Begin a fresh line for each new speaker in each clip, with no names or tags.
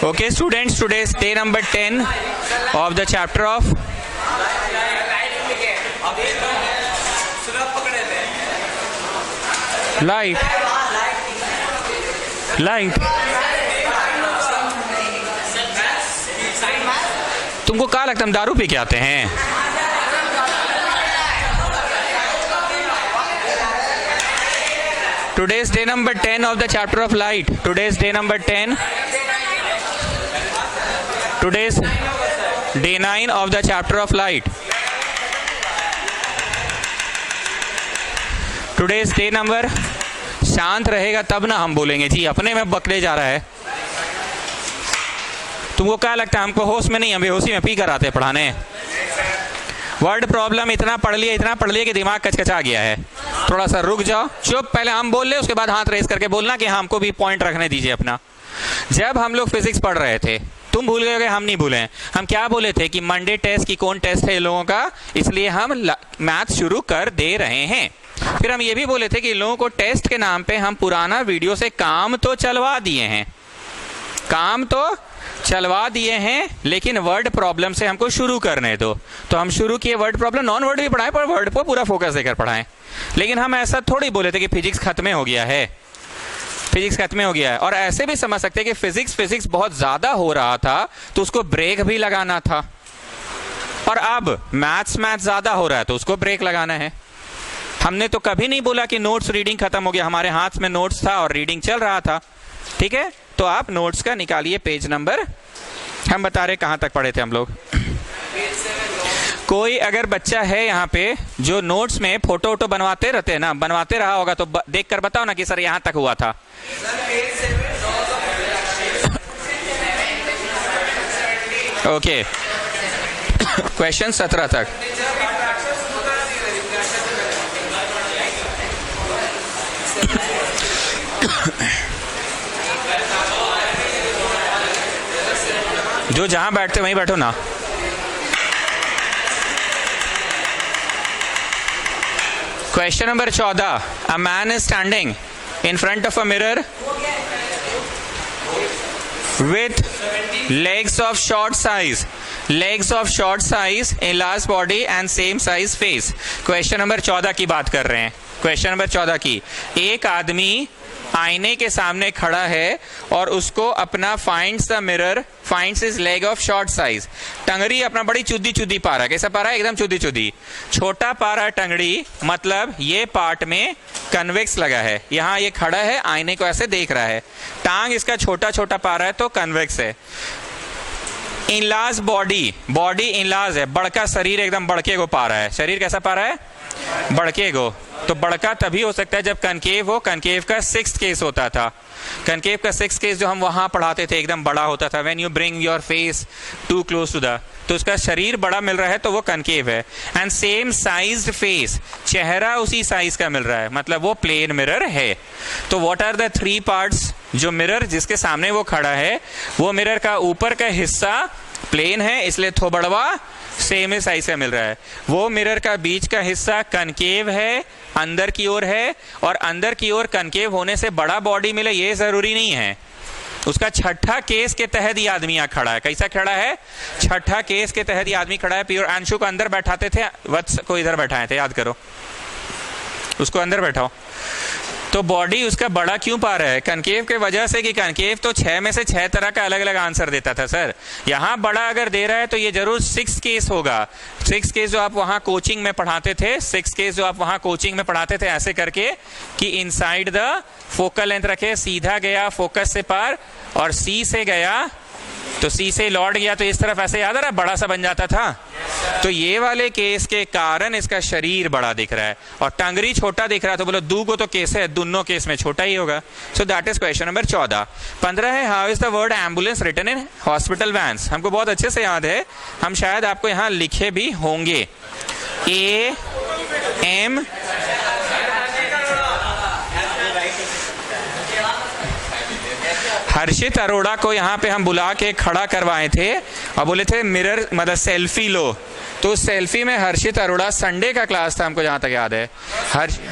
Okay, students, today is day number 10 of the chapter of light. तुमको क्या लगता है हम दारू पी के आते हैं? Today is day number 10 of the chapter of light. Today is day number 10. Today is day 9 of the chapter of light. Today is day number, शांत रहेगा तब ना हम बोलेंगे जी, अपने में बकरे जा रहा है। तुमको क्या लगता है हमको होश में नहीं, हम बेहोशी में पी कर आते पढ़ाने? वर्ड प्रॉब्लम इतना पढ़ लिया कि दिमाग कचकचा गया है। थोड़ा सा रुक जाओ, चुप, पहले हम बोल ले, उसके बाद हाथ रेस करके बोलना कि हमको भी पॉइंट रखने दीजिए अपना। जब हम लोग फिजिक्स पढ़ रहे थे, तुम भूल गए, हम नहीं भूले। हम क्या बोले थे कि मंडे टेस्ट की कौन टेस्ट है इन लोगों का, इसलिए हम मैथ शुरू कर दे रहे हैं। फिर हम ये भी बोले थे कि इन लोगों को टेस्ट के नाम पे हम पुराना वीडियो से काम तो चलवा दिए हैं, लेकिन वर्ड प्रॉब्लम से हमको शुरू करने दो। तो हम शुरू किए वर्ड प्रॉब्लम, नॉन वर्ड भी पढ़ाएं पर वर्ड पर पूरा फोकस देकर पढ़ाएं। लेकिन हम ऐसा थोड़ी बोले थे कि फिजिक्स खत्म हो गया है, और ऐसे भी समझ सकते हैं कि फिजिक्स बहुत ज्यादा हो रहा था तो उसको ब्रेक भी लगाना था, और अब मैथ्स ज्यादा हो रहा है तो उसको ब्रेक लगाना है। हमने तो कभी नहीं बोला कि नोट्स रीडिंग खत्म हो गया, हमारे हाथ में नोट्स था और रीडिंग चल रहा था। ठीक है, तो आप नोट्स का निकालिए पेज नंबर, हम बता रहे कहां तक पढ़े थे हम लोग। कोई अगर बच्चा है यहाँ पे जो नोट्स में फोटो वोटो बनवाते रहते हैं ना, बनवाते रहा होगा तो देख कर बताओ ना कि सर यहां तक हुआ था। ओके, क्वेश्चन 17 तक। जो जहां बैठते वहीं बैठो ना। Question number 14। A man is standing in front of a mirror with legs of short size, a large body and same size face। Question number 14 की बात कर रहे हैं। क्वेश्चन नंबर 14 की, एक आदमी आईने के सामने खड़ा है और उसको अपना finds the mirror, finds his leg of short size, टंगड़ी अपना बड़ी चुदी पा रहा है। कैसा पा रहा है? एकदम चुदी। छोटा पा रहा है टंगड़ी, मतलब ये पार्ट में कन्वेक्स लगा है। यहाँ ये खड़ा है, आईने को ऐसे देख रहा है, टांग इसका छोटा पा रहा है तो कन्वेक्स है। इनलाज बॉडी इनलाज है, बड़का शरीर एकदम बड़के को पा रहा है। शरीर कैसा पा रहा है? बड़के को। तो बड़का तभी हो सकता है जब कनकेव हो। कनकेव का 6th केस होता था। कनकेव का 6th केस जो हम वहां पढ़ाते थे एकदम बड़ा होता था। When you bring your face too close to the, तो उसका शरीर बड़ा मिल रहा है तो वो कनकेव है। एंड सेम साइज्ड फेस, चेहरा उसी साइज का मिल रहा है, मतलब वो प्लेन मिरर है। तो व्हाट आर द 3 पार्ट्स? जो मिरर जिसके सामने वो खड़ा है, वो मिरर का ऊपर का हिस्सा प्लेन है, इसलिए थोबड़वा सेम ही साइज का मिल रहा है। वो मिरर का बीच का हिस्सा कनकेव है, अंदर की ओर है, और अंदर की ओर कनकेव होने से बड़ा बॉडी मिले ये जरूरी नहीं है। उसका 6ठा केस के तहत ये आदमी यहाँ खड़ा है। कैसा खड़ा है? 6ठा केस के तहत ये आदमी खड़ा है। प्योर अंशु को अंदर बैठाते थे, वत्स को इधर बैठाए थे, याद करो, उसको अंदर बैठाओ। तो बॉडी उसका बड़ा क्यों पा रहा है? कनकेव के वजह से कि कनकेव तो 6 में से 6 तरह का अलग अलग आंसर देता था सर। यहाँ बड़ा अगर दे रहा है तो ये जरूर 6 केस होगा। 6 केस जो आप वहाँ कोचिंग में पढ़ाते थे, ऐसे करके कि इनसाइड द फोकल लेंथ रखे, सीधा गया फोकस से पार, और सी से गया तो सी से लौट गया तो इस तरफ ऐसे, याद आ रहा, बड़ा सा बन जाता था। तो ये वाले केस के कारण इसका शरीर बड़ा दिख रहा है और टंगरी छोटा दिख रहा है। तो बोलो दू को तो केस है, दोनों केस में छोटा ही होगा। So that is question number 14। 15 है, how is the word ambulance written in hospital vans? हमको बहुत अच्छे से याद है, हम शायद आपको यहाँ लिखे भी होंगे। AM हर्षित अरोड़ा को यहाँ पे हम बुला के खड़ा करवाए थे और बोले थे मिरर मतलब सेल्फी लो। तो सेल्फी में हर्षित अरोड़ा, संडे का क्लास था हमको जहाँ तक याद है।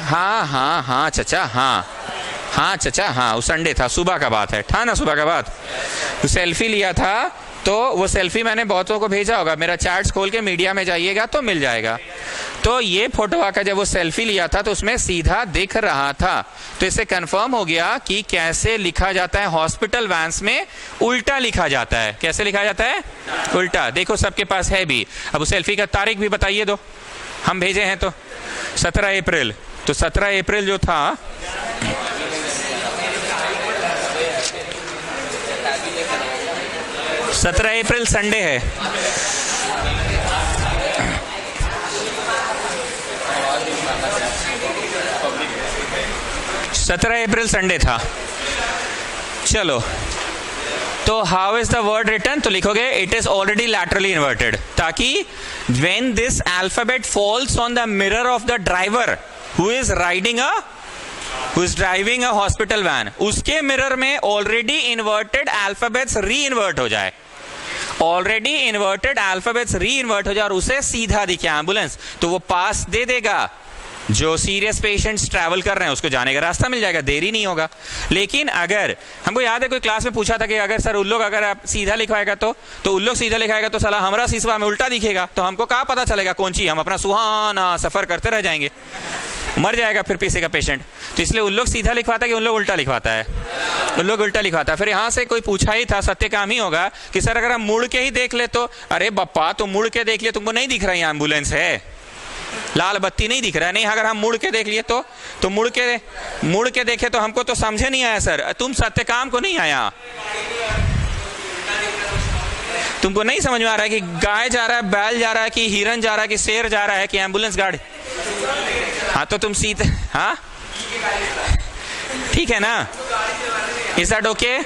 हाँ चचा, हाँ चचा, हाँ वो संडे था, सुबह का बात है, था ना सुबह का बात। तो सेल्फी लिया था, तो वो सेल्फी मैंने बहुतों को भेजा होगा, मेरा चैट्स खोल के मीडिया में जाइएगा तो मिल जाएगा। तो ये फोटो का जब वो सेल्फी लिया था तो उसमें सीधा दिख रहा था, तो इससे कंफर्म हो गया कि कैसे लिखा जाता है हॉस्पिटल वैन्स में, उल्टा लिखा जाता है। कैसे लिखा जाता है? उल्टा। देखो सबके पास है भी। अब उस सेल्फी का तारीख भी बताइए दो, हम भेजे हैं तो 17 अप्रैल। तो 17 अप्रैल जो था, सत्रह अप्रैल संडे है। सत्रह अप्रैल संडे था। चलो, तो how is the word return? तो लिखोगे it is already laterally inverted, ताकि when this alphabet falls on the mirror of the driver who is driving a hospital van, उसके मिरर में already inverted alphabets reinvert हो जाए, already inverted alphabets reinvert हो जाए और उसे सीधा दिखे एम्बुलेंस, तो वो पास दे देगा। जो सीरियस पेशेंट्स ट्रैवल कर रहे हैं उसको जाने का रास्ता मिल जाएगा, देरी नहीं होगा। लेकिन अगर हमको याद है कोई क्लास में पूछा था कि अगर सर उन लोग अगर आप सीधा लिखवाएगा तो उन लोग सीधा लिखाएगा तो साला हमारा सिसवा में उल्टा दिखेगा, तो हमको कहाँ पता चलेगा कौन सी? हम अपना सुहाना सफर करते रह जाएंगे, मर जाएगा फिर पीछे का पेशेंट। तो इसलिए उन लोग सीधा लिखवाता है कि उन लोग उल्टा लिखवाता है? उन लोग उल्टा लिखवाता है। फिर यहाँ से कोई पूछा ही था, सत्य काम ही होगा कि सर अगर हम मुड़ के ही देख ले तो, अरे बप्पा तो मुड़ के देख लिए, तुमको नहीं दिख रहा है एम्बुलेंस है, लाल बत्ती नहीं दिख रहा है? नहीं, अगर हम मुड़ के देख लिए तो मुड़ के देखे तो हमको तो समझे नहीं आया सर, तुम सत्य काम को नहीं आया, तुमको नहीं समझ में आ रहा है कि गाय जा रहा है, बैल जा रहा है, कि हिरन जा रहा है, कि शेर जा रहा है, कि एम्बुलेंस गाड़ी? हाँ तो तुम सीधे, हाँ ठीक है ना, इज दैट ओके?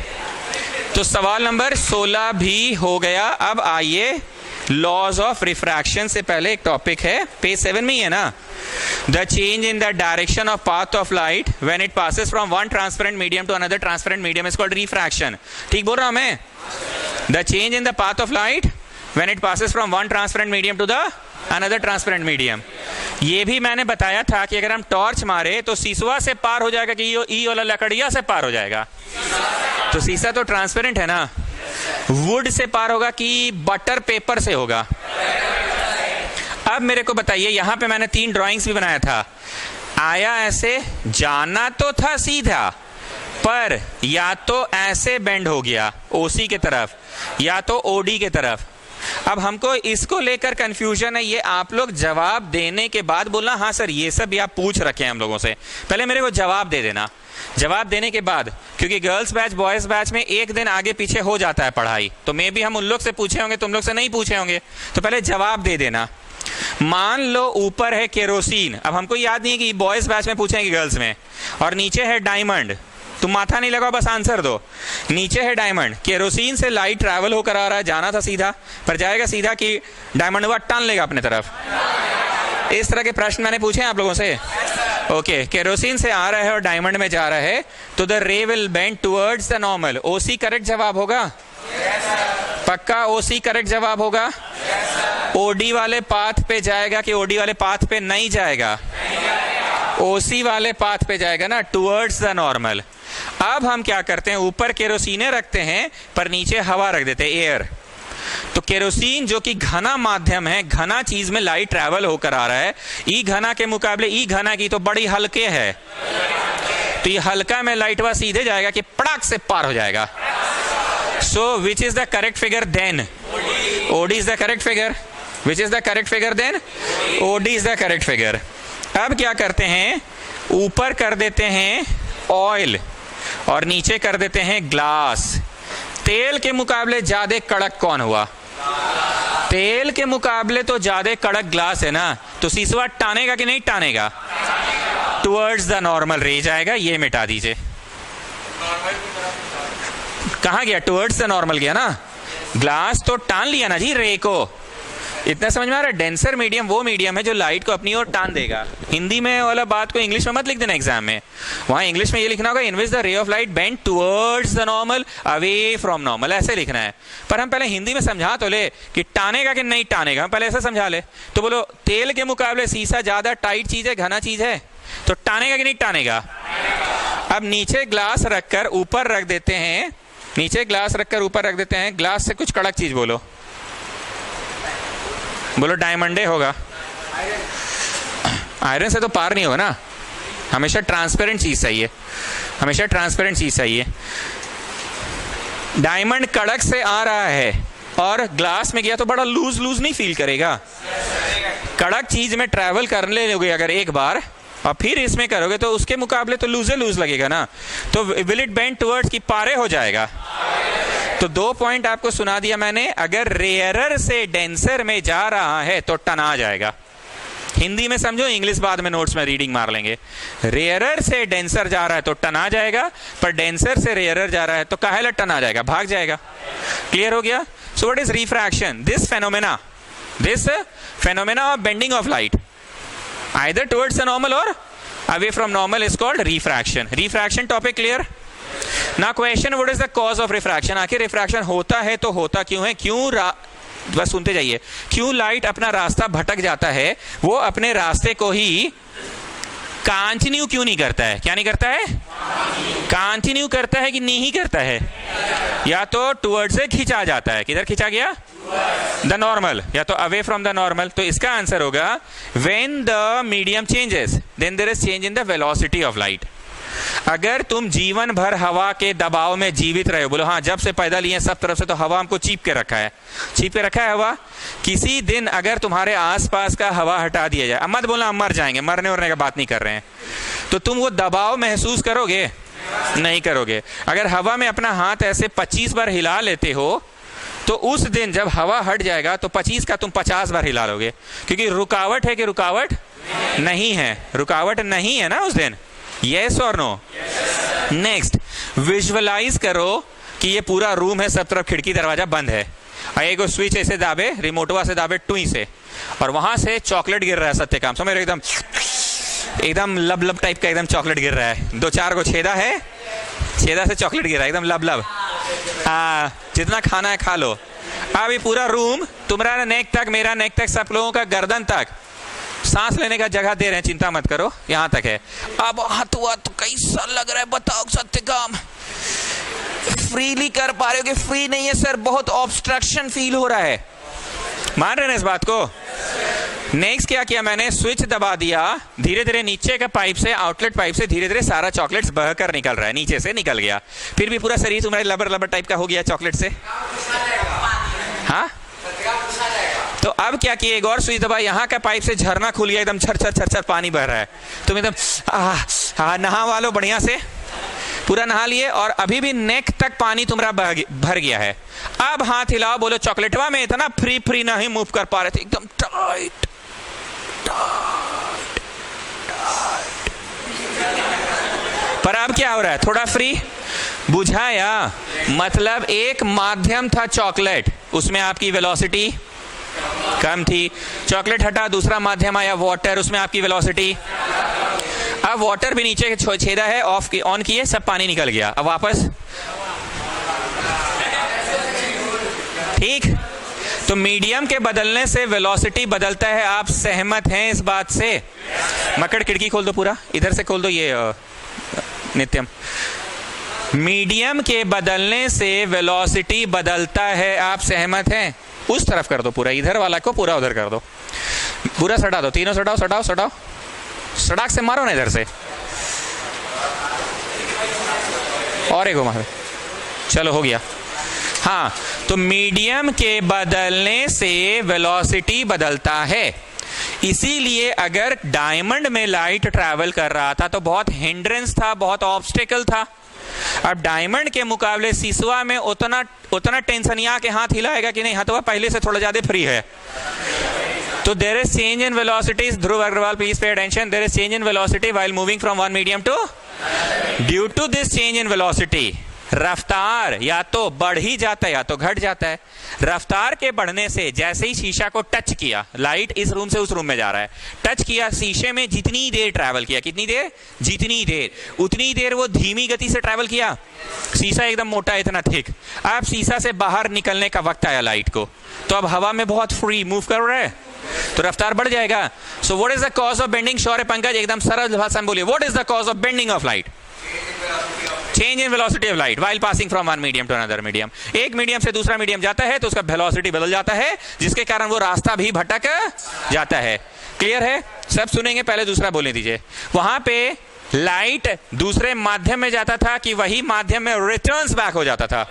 तो सवाल नंबर 16 भी हो गया। अब आइए लॉज ऑफ रिफ्रैक्शन से पहले एक टॉपिक है, पेज 7 में ही है ना, the change in the direction of path of light when it passes from one transparent medium to another transparent medium is called refraction. ठीक बोल रहा हूं मैं? The change in the path of light when it passes from one transparent medium to the another transparent medium. ये भी मैंने बताया था कि अगर हम टॉर्च मारे तो सीसवा से पार हो जाएगा कि ई वाला लकड़िया से पार हो जाएगा? तो सीसा तो ट्रांसपेरेंट है ना, वुड से पार होगा कि बटर पेपर से होगा? अब मेरे को बताइए, यहां पे मैंने 3 ड्राइंग्स भी बनाया था, आया ऐसे, जाना तो था सीधा, पर या तो ऐसे बेंड हो गया ओसी के तरफ या तो ओडी के तरफ। अब हमको इसको लेकर कंफ्यूजन है, ये आप लोग जवाब देने के बाद बोलना हाँ सर ये सब भी आप पूछ रखे हैं हम लोगों से, पहले मेरे को जवाब दे देना। जवाब देने के बाद, क्योंकि गर्ल्स बैच बॉयज बैच में एक दिन आगे पीछे हो जाता है पढ़ाई, तो मे भी हम उन लोग से पूछे होंगे, तुम लोग से नहीं पूछे होंगे, तो पहले जवाब दे देना। मान लो ऊपर है केरोसिन, अब हमको याद नहीं है कि बॉयज बैच में पूछेंगे गर्ल्स में, और नीचे है डायमंड, तुम माथा नहीं लगाओ बस आंसर दो। नीचे है डायमंड, केरोसिन से लाइट ट्रैवल होकर आ रहा है, जाना था सीधा, पर जाएगा सीधा कि डायमंड हुआ टान लेगा अपने तरफ? इस तरह के प्रश्न मैंने पूछे हैं आप लोगों से। ओके, केरोसिन से आ रहा है और डायमंड में जा रहा है, तो द रे will bend towards the normal. OC correct जवाब होगा? पक्का ओसी करेक्ट जवाब होगा? ओडी वाले पाथ पे जाएगा कि ओडी वाले पाथ पे नहीं जाएगा? ओसी वाले पाथ पे जाएगा ना, टुवर्ड्स द नॉर्मल। अब हम क्या करते हैं, ऊपर केरोसिने रखते हैं पर नीचे हवा रख देते हैं, एयर। तो केरोसिन जो कि घना माध्यम है, घना चीज में लाइट ट्रैवल होकर आ रहा है, ई घना के मुकाबले ई घना की तो बड़ी हल्के है, तो ये हल्का में लाइट वह सीधे जाएगा कि पड़ाक से पार हो जाएगा। So which is the correct figure then? OD is the correct figure. Which is the correct figure then? OD is the correct figure. अब क्या करते हैं, ऊपर कर देते हैं ऑयल और नीचे कर देते हैं ग्लास। तेल के मुकाबले ज्यादा कड़क कौन हुआ? तेल के मुकाबले तो ज्यादा कड़क ग्लास है ना, तो सीसवा टानेगा कि नहीं टानेगा? टुवर्ड्स द नॉर्मल रे जाएगा, ये मिटा दीजिए। कहां गया? टुवर्ड्स द नॉर्मल गया ना, ग्लास तो टान लिया ना जी रे को। इतना समझ में आ रहा है? डेंसर मीडियम वो मीडियम है जो लाइट को अपनी ओर टान देगा। हिंदी में वाला बात को इंग्लिश में मत लिख देना एग्जाम में, वहां इंग्लिश में ये लिखना होगा in which the ray of light bend towards the normal away from normal, ऐसे लिखना है। पर हम पहले हिंदी में समझा तो ले कि टानेगा कि नहीं टानेगा, हम पहले ऐसे समझा ले। तो बोलो तेल के मुकाबले सीसा ज्यादा टाइट चीज है, घना चीज है, तो टानेगा कि नहीं टानेगा? अब नीचे ग्लास रखकर ऊपर रख देते हैं, नीचे ग्लास रखकर ऊपर रख देते हैं, ग्लास से कुछ कड़क चीज बोलो, बोलो डायमंडे होगा। आयरन से तो पार नहीं होगा ना, हमेशा ट्रांसपेरेंट चीज चाहिए, हमेशा ट्रांसपेरेंट चीज चाहिए। डायमंड कड़क से आ रहा है और ग्लास में गया तो बड़ा लूज लूज नहीं फील करेगा। कड़क चीज में ट्रैवल करने लोगे अगर एक बार और फिर इसमें करोगे तो उसके मुकाबले तो लूजे लूज लगेगा ना, तो विल इट बेंड टुवर्ड्स की पारे हो जाएगा। तो 2 पॉइंट आपको सुना दिया मैंने। अगर रेयरर से डेंसर में जा रहा है तो टना जाएगा। हिंदी में समझो, इंग्लिश बाद में नोट्स में रीडिंग मार लेंगे। रेयरर से डेंसर जा रहा है तो टना जाएगा, पर डेंसर से रेयरर जा रहा है तो काहेला टना जाएगा, भाग जाएगा। क्लियर हो गया? सो what is refraction? This phenomena of bending of light either towards the normal or away from normal is called refraction. Refraction topic clear? Now question, what is the cause of refraction? आखिर refraction होता है तो होता क्यों है? बस सुनते जाइए। क्यों लाइट अपना रास्ता भटक जाता है? वो अपने रास्ते को ही कंटिन्यू क्यों नहीं करता है? क्या नहीं करता है? कंटिन्यू करता है कि नहीं करता है? या तो टुवर्ड्स से खिंचा जाता है। किधर खिंचा गया? द नॉर्मल, या तो अवे फ्रॉम द नॉर्मल। तो इसका आंसर होगा when the medium changes then there is change in the velocity of light. अगर तुम जीवन भर हवा के दबाव में जीवित रहे हो, बोलो हाँ जब से पैदा लिए सब तरफ से तो हवा हमको चीप के रखा है, चीप के रखा है हवा। किसी दिन अगर तुम्हारे आसपास का हवा हटा दिया जाए, अब मत बोलना हम मर जाएंगे, मरने वरने का बात नहीं कर रहे हैं, तो तुम वो दबाव महसूस करोगे? नहीं करोगे। अगर हवा में अपना हाथ ऐसे 25 बार हिला लेते हो तो उस दिन जब हवा हट जाएगा तो 25 का तुम 50 बार हिला लोगे, क्योंकि रुकावट है कि रुकावट नहीं है? रुकावट नहीं है ना उस दिन। यस और नो? नेक्स्ट, विजुअलाइज करो कि ये पूरा रूम है, सब तरफ खिड़की दरवाजा बंद है, और एक स्विच ऐसे दाबे, रिमोटवा से दाबे टुई से, और वहां से चॉकलेट गिर रहा है सत्यकाम, समझ रहे? एकदम लब लब टाइप का एकदम चॉकलेट गिर रहा है, 2-4 को छेदा है, छेदा से चॉकलेट गिर रहा है एकदम लब लब। जितना खाना है खा लो। अब ये पूरा रूम तुम्हारा नेक तक, मेरा नेक तक, सब लोगों का गर्दन तक सांस लेने का जगह दे रहे हैं, चिंता मत करो, यहां तक है। अब हाथ हुआ तो कैसा लग रहा है बताओ सत्यकाम? फ्रीली कर पा रहे हो कि फ्री नहीं है सर? बहुत ऑब्स्ट्रक्शन फील हो रहा है। मान रहे हैं इस बात को? नेक्स्ट क्या किया मैंने? स्विच दबा दिया, धीरे धीरे नीचे का पाइप से, आउटलेट पाइप से धीरे धीरे सारा चॉकलेट्स बहकर निकल रहा है, नीचे से निकल गया। फिर भी पूरा शरीर तुम्हारे लबर लबर टाइप का हो गया चॉकलेट से। हाँ, तो अब क्या किया? एक और स्विच दबा, यहाँ का पाइप से झरना खुल गया, एकदम छर छर छर छर पानी बह रहा है। तुम एकदम नहा वालो बढ़िया से, पूरा नहा लिए, और अभी भी नेक तक पानी तुम्हारा भर गया है। अब हाथ हिलाओ, बोलो चॉकलेटवा में इतना फ्री फ्री नहीं मूव कर पा रहे थे, एकदम टाइट टाइट टाइट। पर अब क्या हो रहा है? थोड़ा फ्री बुझाया, मतलब एक माध्यम था चॉकलेट, उसमें आपकी वेलोसिटी कम थी। चॉकलेट हटा, दूसरा माध्यम आया वाटर, उसमें आपकी वेलोसिटी। अब वाटर भी नीचे छेदा है, ऑन किए, सब पानी निकल गया। अब वापस ठीक। तो मीडियम के बदलने से वेलोसिटी बदलता है। आप सहमत हैं इस बात से? मकड़ खिड़की खोल दो, पूरा इधर से खोल दो। ये नित्यम, मीडियम के बदलने से वेलोसिटी बदलता है, आप सहमत हैं? उस तरफ कर दो पूरा, इधर वाला को पूरा उधर कर दो, पूरा सटा दो, तीनों सटाओ सटाओ सटाओ, सड़क से मारो ना इधर से, और एक मारो, चलो हो गया। हाँ, तो मीडियम के बदलने से वेलोसिटी बदलता है। इसीलिए अगर डायमंड में लाइट ट्रैवल कर रहा था तो बहुत हिंड्रेंस था, बहुत ऑब्स्टेकल था। अब डायमंड के मुकाबले सीसवा में उतना टेंशन यहाँ के हाथ हिलाएगा कि नहीं, हाथवा पहले से थोड़ा ज्यादा फ्री है। तो there is change in velocities. Dhruv Agrawal, please pay attention. There is change in velocity while moving from one medium to. Due to this change in velocity, रफ्तार या तो बढ़ ही जाता है या तो घट जाता है। रफ्तार के बढ़ने से जैसे ही शीशा को टच किया, लाइट इस रूम से उस रूम में जा रहा है, टच किया शीशे में, जितनी देर ट्रैवल किया, कितनी देर? जितनी देर, उतनी देर वो धीमी गति से ट्रैवल किया। शीशा एकदम मोटा, इतना थिक। अब शीशा से बाहर निकलने का वक्त आया लाइट को, तो अब हवा में बहुत फ्री मूव कर रहा है, तो रफ्तार बढ़ जाएगा। So what is the cause of bending? Shaurya Pankaj एकदम सरल भाषा में बोलिए, what is the cause of bending of light? Change in velocity of light while passing from one medium to another medium. एक मीडियम से दूसरा मीडियम जाता है तो उसका वेलोसिटी बदल जाता है, जिसके कारण वो रास्ता भी भटक जाता है। क्लियर है? सब सुनेंगे, पहले दूसरा बोलने दीजिए। वहां पे लाइट दूसरे माध्यम में जाता था कि वही माध्यम में रिटर्न्स बैक हो जाता था।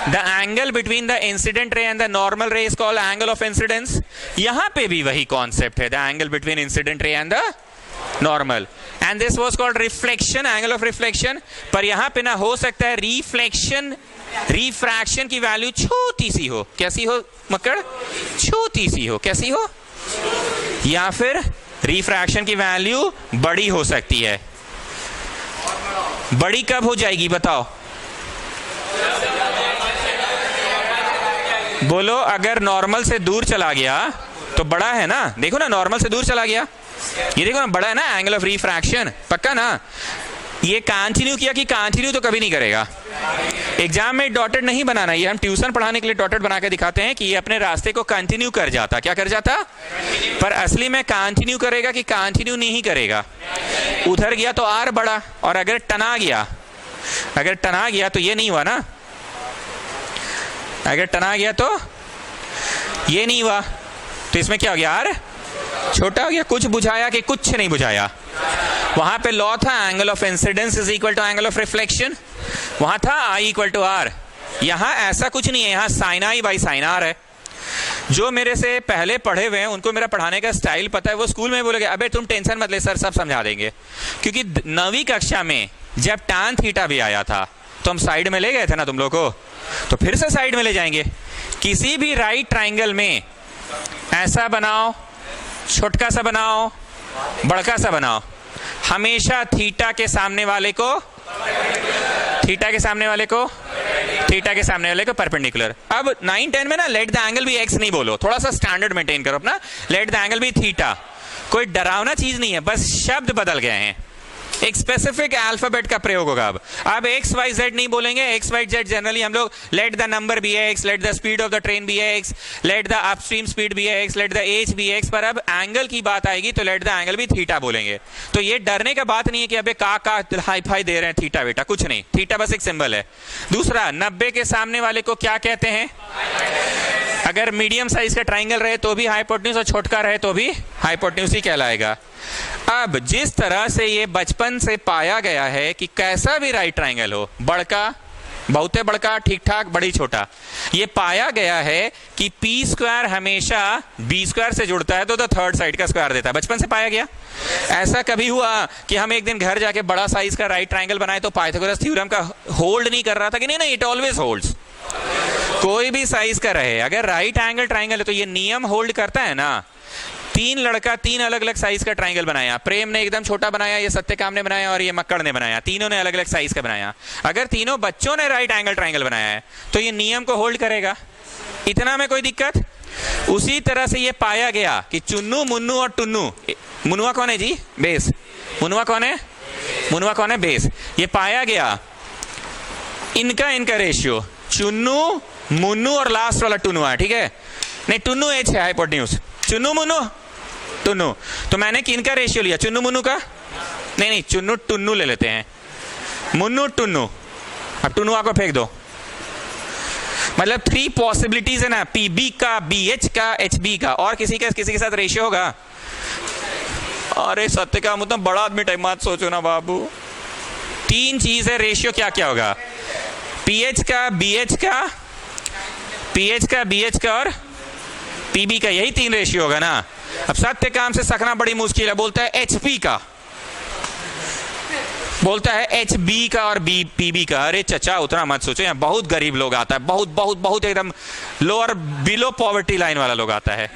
The angle between the incident ray and the normal ray is called angle of incidence. यहां पे भी वही कॉन्सेप्ट है, the angle between incident ray and the normal, and this was called reflection, angle of reflection. पर यहां पे ना हो सकता है रिफ्लेक्शन, रिफ्रैक्शन की वैल्यू छोटी सी हो। कैसी हो मक्कड़? छोटी सी हो। कैसी हो? या फिर रिफ्रैक्शन की वैल्यू बड़ी हो सकती है। बड़ी कब हो जाएगी बताओ? बोलो, अगर नॉर्मल से दूर चला गया तो बड़ा है ना। देखो ना, नॉर्मल से दूर चला गया, ये देखो ना, बड़ा है ना एंगल ऑफ रिफ्रैक्शन। पक्का ना? ये कंटिन्यू किया कि कंटिन्यू तो कभी नहीं करेगा। एग्जाम में डॉटेड नहीं बनाना, ये हम ट्यूशन पढ़ाने के लिए डॉटेड बना के दिखाते हैं कि ये अपने रास्ते को कंटिन्यू कर जाता। क्या कर जाता? पर असली में कंटिन्यू करेगा कि कंटिन्यू नहीं करेगा। उधर गया तो आर बढ़ा, और अगर टना गया, अगर टना गया तो ये नहीं हुआ ना। अगर टना गया तो ये नहीं हुआ, तो इसमें क्या हो गया? आर छोटा हो गया। कुछ बुझाया कि कुछ नहीं बुझाया? वहां पे लॉ था angle of incidence is equal to angle of reflection, वहां था आई इक्वल टू आर। यहां ऐसा कुछ नहीं है, यहां sine I by sine R है। जो मेरे से पहले पढ़े हुए हैं उनको मेरा पढ़ाने का स्टाइल पता है, वो स्कूल में बोलेंगे अबे तुम टेंशन मत ले सर, सब समझा देंगे। क्योंकि 9वीं कक्षा में जब tan थीटा भी आया था तो हम साइड में ले गए थे ना तुम लोग को, तो फिर से साइड में ले जाएंगे। किसी भी राइट ट्राइंगल में ऐसा बनाओ, छोटका सा बनाओ, बड़का सा बनाओ, हमेशा थीटा के सामने वाले को, थीटा के सामने वाले को, थीटा के सामने वाले को परपेंडिकुलर। अब 9-10 में ना let the angle be X नहीं बोलो, थोड़ा सा स्टैंडर्ड मेंटेन करो अपना। Let the angle be theta, कोई डरावना चीज नहीं है, बस शब्द बदल गए हैं। एक स्पेसिफिक अल्फाबेट का प्रयोग होगा। अब एक्स वाई जेड नहीं बोलेंगे। एक्स वाई जेड जनरली हम लोग let the number be X, let the speed of the train be X, let the upstream speed be X, let the age be X. पर अब angle की बात आएगी तो लेट द एंगल भी theta बोलेंगे। तो ये डरने का बात नहीं है कि अबे का हाई फाई दे रहे हैं थीटा बेटा, कुछ नहीं। थीटा बस एक सिंबल है। दूसरा, 90 के सामने वाले को क्या कहते हैं? अगर मीडियम साइज का ट्राइंगल रहे तो भी हाइपोटेन्यूज, और छोटका रहे तो भी हाइपोटेन्यूज ही कहलाएगा। अब जिस तरह से ये बचपन से पाया गया है कि कैसा भी राइट ट्राइंगल हो, बड़का, बहुते बड़का, ठीक ठाक, बड़ी छोटा, ये पाया गया है कि पी स्क्वायर हमेशा बी स्क्वायर से जुड़ता है तो थर्ड साइड का स्क्वायर देता है। बचपन से पाया गया। ऐसा कभी हुआ कि हम एक दिन घर जाके बड़ा साइज का राइट ट्राइंगल बनाए तो पाइथागोरस थ्योरम का होल्ड नहीं कर रहा था कि नहीं, इट ऑलवेज होल्ड्स। कोई भी साइज का रहे, अगर राइट एंगल ट्राइंगल है तो ये नियम होल्ड करता है ना। 3 लड़का 3 अलग अलग साइज का ट्राइंगल बनाया। प्रेम ने एकदम छोटा बनाया, ये सत्यकाम ने बनाया, और ये मक्कड़ ने बनाया। तीनों ने अलग अलग साइज का बनाया। अगर तीनों बच्चों ने राइट एंगल ट्राइंगल बनाया है तो ये नियम को होल्ड करेगा। इतना में कोई दिक्कत? उसी तरह से ये पाया गया कि चुन्नू, मुन्नू और टुन्नू, मुनुआ कौन है जी? बेस। मुनुआ कौन है? मुनुआ कौन है? बेस। ये पाया गया इनका रेशियो चुन्नू, मुन्नू और लास्ट वाला टुनुआ, ठीक है? नहीं, टुन्नू एच है हाइपोटेन्यूज, चुन्नू मुन्नू टुन्नू। तो मैंने किनका रेशियो लिया? चुन्नू मुन्नू का? नहीं, चुन्नू टुन्नू ले लेते हैं, मुन्नू टुन्नू। अब टुनुआ को फेंक दो। मतलब 3 पॉसिबिलिटीज है ना, पी बी का, बी एच का, एच बी का, और किसी के साथ रेशियो होगा। अरे सत्य का मतलब बड़ा आदमी टाइम मत सोचो ना बाबू। 3 चीज है रेशियो, क्या क्या होगा? पीएच का, बीएच का, पीएच का, बीएच का और पीबी का, यही 3 रेशियो होगा ना। अब सत्य काम से सकना बड़ी मुश्किल है। बोलता है एचपी का, बोलता है एचबी का और बी पीबी का। अरे चचा उतना मत सोचो, यहाँ बहुत गरीब लोग आता है, बहुत बहुत बहुत एकदम लोअर बिलो पॉवर्टी लाइन वाला लोग आता है।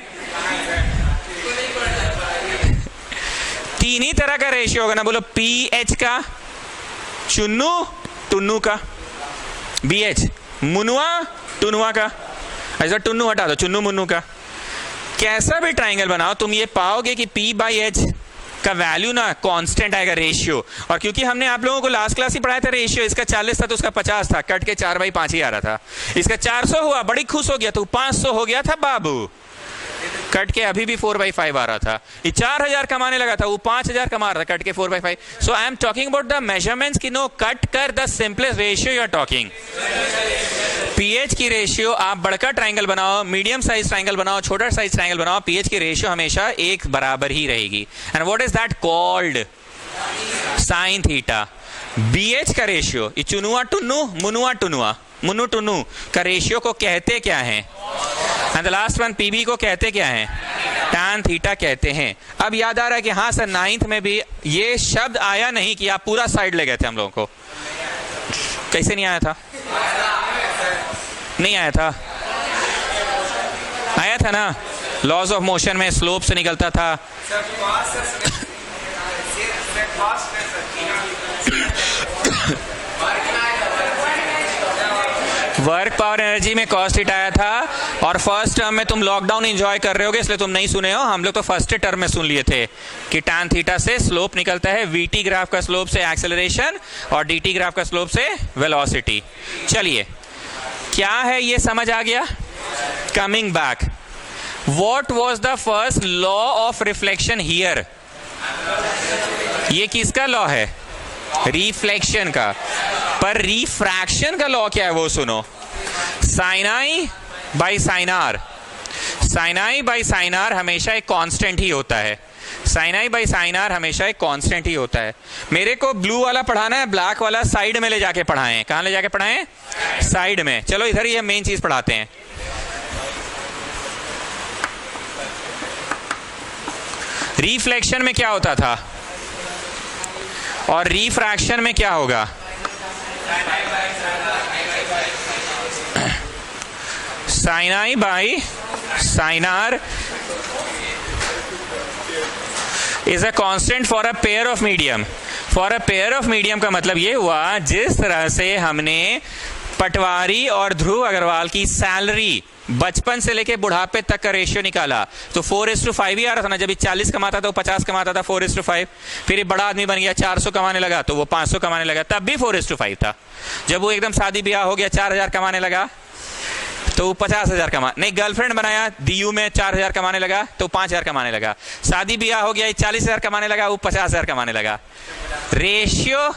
3 ही तरह का रेशियो होगा ना। बोलो पीएच का चुन्नू टुन्नू का, बीएच मुनुआ टुनुआ का, ऐसा टुन्नू हटा दो, चुन्नू मुन्नू का। कैसा भी ट्राइंगल बनाओ तुम ये पाओगे कि P बाई एच का वैल्यू ना कांस्टेंट आएगा, रेशियो। और क्योंकि हमने आप लोगों को लास्ट क्लास ही पढ़ाया था रेशियो, इसका 40 था तो उसका 50 था, कट के 4/5 ही आ रहा था। इसका 400 हुआ, बड़ी खुश हो गया, तो 500 हो गया था बाबू। कट के अभी भी 4/5 आ रहा था। ये 4000 कमाने लगा था, वो 5000 कमा रहा था, कट के 4/5। So I am talking about the measurements कि नो कट कर the simplest ratio you are talking. PH की रेशियो आप बड़का ट्राइंगल बनाओ, मीडियम साइज ट्राइंगल बनाओ, छोटा साइज ट्राइंगल बनाओ, पीएच की रेशियो हमेशा एक बराबर ही रहेगी। And what is that called? Sine theta. BH का रेशियो, चुनुआ टुन्नु मुनुआ टुनुआ मुनु टुनु का रेशियो को कहते क्या है? And the last one PB को कहते क्या है? टैन थीटा कहते हैं। अब याद आ रहा है कि हाँ सर 9th में भी ये शब्द आया नहीं कि आप पूरा साइड ले गए थे हम लोगों को। कैसे नहीं आया था? नहीं आया था? आया था ना? लॉज ऑफ मोशन में स्लोप से निकलता था। वर्क पावर एनर्जी में कॉस्ट थीटा आया था। और फर्स्ट टर्म में तुम लॉकडाउन एंजॉय कर रहे होगे इसलिए तुम नहीं सुने हो, हम लोग तो फर्स्ट टर्म में सुन लिए थे कि टैन थीटा से स्लोप निकलता है, वीटी ग्राफ का स्लोप से एक्सेलरेशन और डीटी ग्राफ का स्लोप से वेलोसिटी। चलिए क्या है ये समझ आ गया? Coming back, what was the first law of reflection here? ये किसका लॉ है? रिफ्लेक्शन का। पर रिफ्रैक्शन का लॉ क्या है वो सुनो। Sine I by sine R. Sine I by sine R हमेशा एक कांस्टेंट ही होता है। Sine I by sine R हमेशा एक कांस्टेंट ही होता है। मेरे को ब्लू वाला पढ़ाना है, ब्लैक वाला साइड में ले जाके पढ़ाएं। कहां ले जाके पढ़ाएं? साइड में। चलो इधर ही हम मेन चीज पढ़ाते हैं। रिफ्लेक्शन में क्या होता था और रिफ्रैक्शन में क्या होगा? Sine I by sine are is a constant for a pair of medium. For a pair of medium का मतलब ये हुआ जिस तरह से हमने पटवारी और ध्रुव अग्रवाल की सैलरी बचपन से लेके बुढ़ापे तक का रेशियो निकाला तो 4:5 ही आ रहा था ना। जब ये 40 कमाता था वो 50 कमाता था, 4:5। फिर ये बड़ा आदमी बन गया, 400 कमाने लगा तो वो 500 कमाने लगा, तब भी 4:5 था। जब वो एकदम शादी ब्याह हो गया 4000 कमाने लगा तो वो 50,000 कमा नहीं, गर्लफ्रेंड बनाया डीयू में 4000 कमाने लगा तो 5000 कमाने लगा। शादी ब्याह हो गया 40,000 कमाने लगा, वो 50,000 कमाने लगा। रेशियो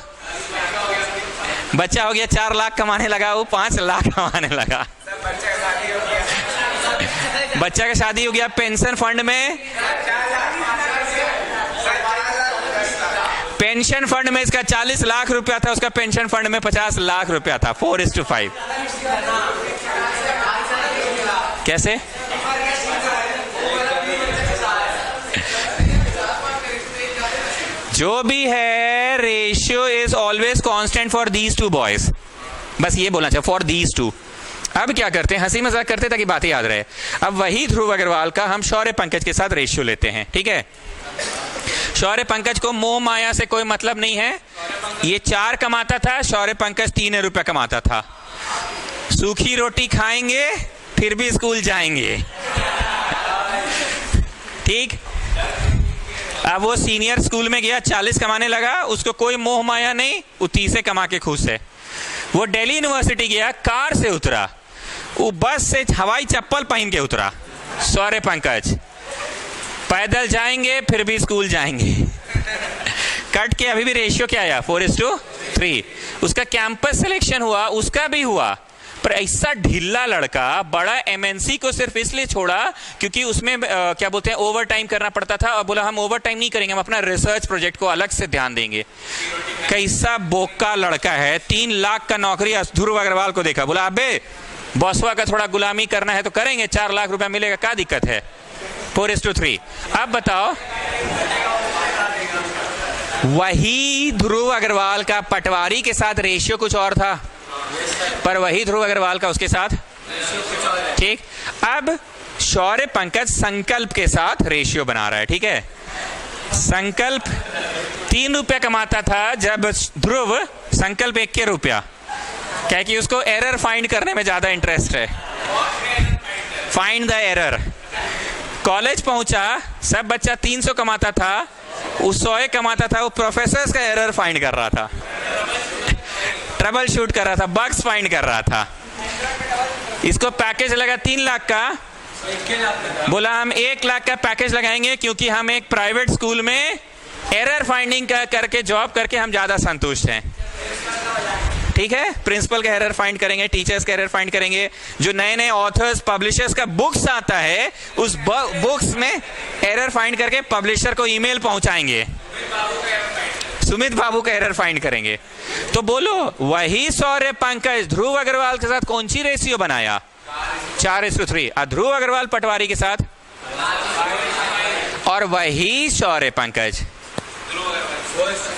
बच्चा हो गया 4 लाख कमाने लगा, वो 5 लाख कमाने लगा। बच्चा का शादी हो गया पेंशन फंड में, पेंशन फंड में इसका 40 लाख रुपया था, उसका पेंशन फंड में 50 लाख रुपया था। 4:5 कैसे? जो भी है ratio is always constant for these two boys. बस ये बोलना चाहिए, फॉर दीज टू। अब क्या करते हैं, हंसी मजाक करते ताकि बातें याद रहे। अब वही ध्रुव अग्रवाल का हम शौर्य पंकज के साथ रेशियो लेते हैं, ठीक है। शौर्य पंकज को मोह माया से कोई मतलब नहीं है। ये 4 कमाता था, शौर्य पंकज 3 रुपया कमाता था। सूखी रोटी खाएंगे फिर भी स्कूल जाएंगे, ठीक। अब वो सीनियर स्कूल में गया, 40 कमाने लगा, उसको कोई मोह माया नहीं, वो 30 कमा के खुश है। वो दिल्ली यूनिवर्सिटी गया, कार से उतरा, वो बस से हवाई चप्पल पहन के उतरा। शौर्य पंकज पैदल जाएंगे फिर भी स्कूल जाएंगे। कट के अभी भी रेशियो क्या आया? 4:3। उसका कैंपस सिलेक्शन हुआ, उसका भी हुआ, पर ऐसा ढीला लड़का बड़ा एमएनसी को सिर्फ इसलिए छोड़ा क्योंकि उसमें क्या बोलते हैं ओवर टाइम करना पड़ता था, और बोला हम ओवर टाइम नहीं करेंगे, हम अपना रिसर्च प्रोजेक्ट को अलग से ध्यान देंगे। कैसा बोका लड़का है। 3 लाख का नौकरी ध्रुव अग्रवाल को देखा, बोला अबे बॉसवा का थोड़ा गुलामी करना है तो करेंगे, 4 लाख रुपया मिलेगा, क्या दिक्कत है। 4:3। अब बताओ, वही ध्रुव अग्रवाल का पटवारी के साथ रेशियो कुछ और था, पर वही ध्रुव अग्रवाल का उसके साथ, ठीक। अब शौर्य पंकज संकल्प के साथ रेशियो बना रहा है, ठीक है। संकल्प 3 रुपया कमाता था जब ध्रुव, संकल्प 1 रुपया, क्या कि उसको एरर फाइंड करने में ज्यादा इंटरेस्ट है। Find the error. कॉलेज पहुंचा, सब बच्चा 300 कमाता था, वो 100 कमाता था, वो प्रोफेसर का एरर फाइंड कर रहा था, ट्रबल शूट कर रहा था, बग्स फाइंड कर रहा था। इसको पैकेज लगा 3 लाख का, बोला हम 1 लाख का पैकेज लगाएंगे क्योंकि हम एक प्राइवेट स्कूल में एरर फाइंडिंग करके जॉब करके हम ज्यादा संतुष्ट हैं। ठीक है, प्रिंसिपल का एरर फाइंड करेंगे, टीचर्स का एरर फाइंड करेंगे, जो नए नए ऑथर्स पब्लिशर्स का बुक्स आता है उस बुक्स में एरर फाइंड करके पब्लिशर को ईमेल पहुंचाएंगे, सुमित बाबू का एरर फाइंड करेंगे। तो बोलो वही सौर्य पंकज ध्रुव अग्रवाल के साथ कौन सी रेशियो बनाया? 4:3। ध्रुव अग्रवाल पटवारी के साथ, और वही Shaurya Pankaj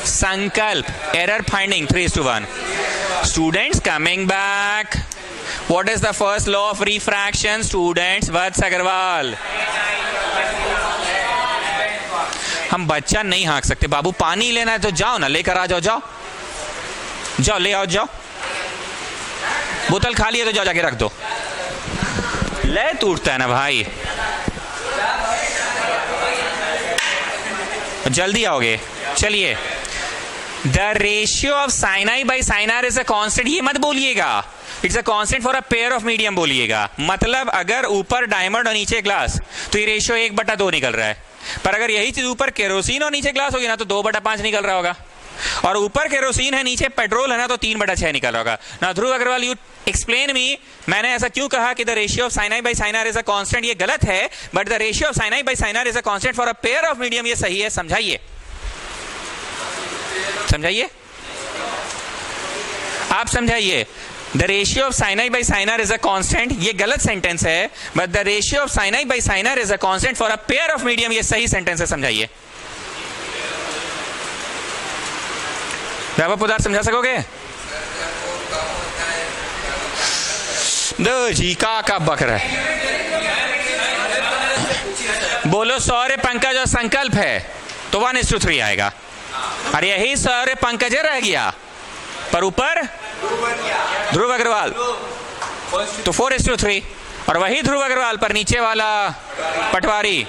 Sankalp error finding 3:1। Students coming back, what is the first law of refraction students? Vats Agrawal. हम बच्चा नहीं हाँक सकते, बाबू पानी लेना है तो जाओ ना, लेकर आ जाओ, जाओ जाओ ले आओ, जाओ, बोतल खाली है तो जाओ जाके रख दो। ले टूटता है ना भाई, जल्दी आओगे। चलिए, the ratio of sine I by sine are is a constant, ये मत बोलिएगा, it's a constant for a pair of medium बोलिएगा। मतलब अगर ऊपर डायमंड और नीचे ग्लास तो ये रेशियो 1/2 निकल रहा है, पर अगर यही चीज ऊपर केरोसिन और नीचे ग्लास होगी ना तो 2/5 निकल रहा होगा, और ऊपर केरोसिन है नीचे पेट्रोल है ना तो 3/6 निकल रहा होगा ना। Dhruv Agarwal, you explain me, मैंने ऐसा क्यों कहा कि the ratio of sine I by sine are is a constant? ये गलत है, but the ratio of sine I by sine are is a constant for a pair of medium, ये सही है। समझाइए, समझाइए, आप समझाइए। The ratio of sine I by sine are is a constant, ये गलत सेंटेंस है, but the ratio of sine I by sine are is a constant for a pair of medium, ये सही सेंटेंस है। समझाइए, वैभव पोदार समझा सकोगे? दो जी का बक रहा है। बोलो सौर्य पंकज और संकल्प है तो 1:3 आएगा। अरे यही सौर्य पंकज रह गया, पर ऊपर ध्रुव अग्रवाल तो 4:3, और वही ध्रुव अग्रवाल पर नीचे वाला पटवारी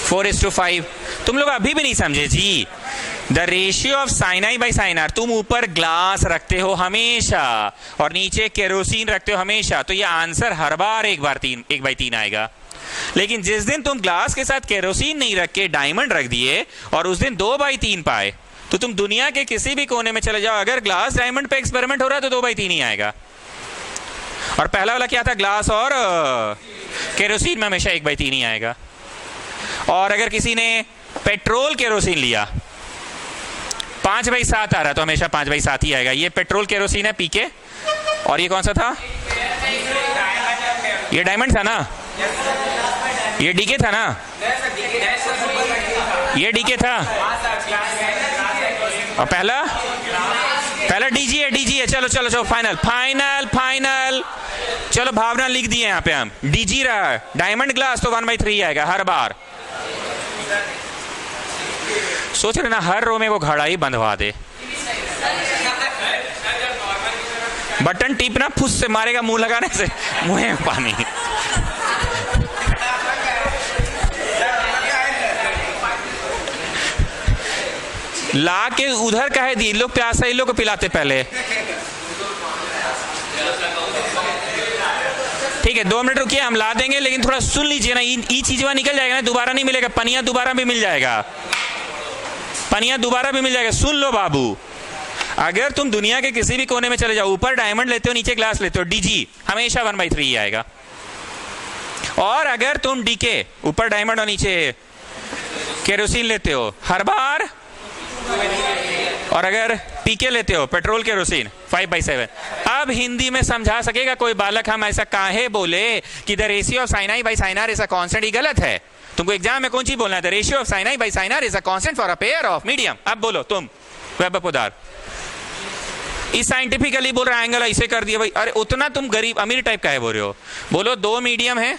4:5। तुम लोग अभी भी नहीं समझे जी। The ratio of sine I by sine r, तुम ऊपर ग्लास रखते हो हमेशा और नीचे केरोसिन रखते हो हमेशा, तो ये आंसर हर बार 1/3 आएगा। लेकिन जिस दिन तुम ग्लास के साथ केरोसिन नहीं रख के डायमंड रख दिए और उस दिन 2/3 पाए, तो तुम दुनिया के किसी भी कोने में चले जाओ, अगर ग्लास डायमंड पे एक्सपेरिमेंट हो रहा है तो 2/3 ही आएगा। और पहला वाला क्या था? ग्लास और केरोसिन में हमेशा 1/3 ही आएगा। और अगर किसी ने पेट्रोल केरोसिन लिया 5/7 आ रहा तो हमेशा 5/7 ही आएगा। ये पेट्रोल केरोसिन है पीके, और ये कौन सा था? ये डायमंड था ना, ये डीके था ना, ये डीके था, और पहला डीजी है। चलो चलो चलो, फाइनल। चलो भावना लिख दिए यहाँ पे हम, डीजी रहा, डायमंड ग्लास तो 1/3 आएगा हर बार। सोच रहे ना हर रो में वो घड़ा ही बंधवा दे, बटन टीपना फुस से मारेगा, मुंह लगाने से मुंह में पानी। ला के उधर कहे दी, लोग प्यासा ही लोग को पिलाते पहले। ठीक है, 2 मिनट रुकिए, हम ला देंगे, लेकिन थोड़ा सुन लीजिए ना, ई चीजवा निकल जाएगा ना, दोबारा नहीं मिलेगा। पनिया दोबारा भी मिल जाएगा, सुन लो बाबू। अगर तुम दुनिया के किसी भी कोने में चले जाओ, ऊपर डायमंड लेते हो नीचे ग्लास लेते हो, डीजी हमेशा 1/3 ही आएगा। और अगर तुम डीके ऊपर डायमंड और नीचे केरोसिन लेते हो हर बार, और अगर पीके लेते हो पेट्रोल केरोसिन 5/7। अब हिंदी में समझा सकेगा कोई बालक हम ऐसा काहे बोले कि the ratio of sine I by sine are is a constant? ही गलत है। तुमको एग्जाम में कौन सी बोलना है? The ratio of sine I by sine are is a constant for a pair of medium. अब बोलो तुम, वैभव पोदार, इस साइंटिफिकली बोल रहा एंगल ऐसे कर दिया भाई। अरे उतना तुम गरीब अमीर टाइप का है बोल रहे हो। बोलो 2 मीडियम है,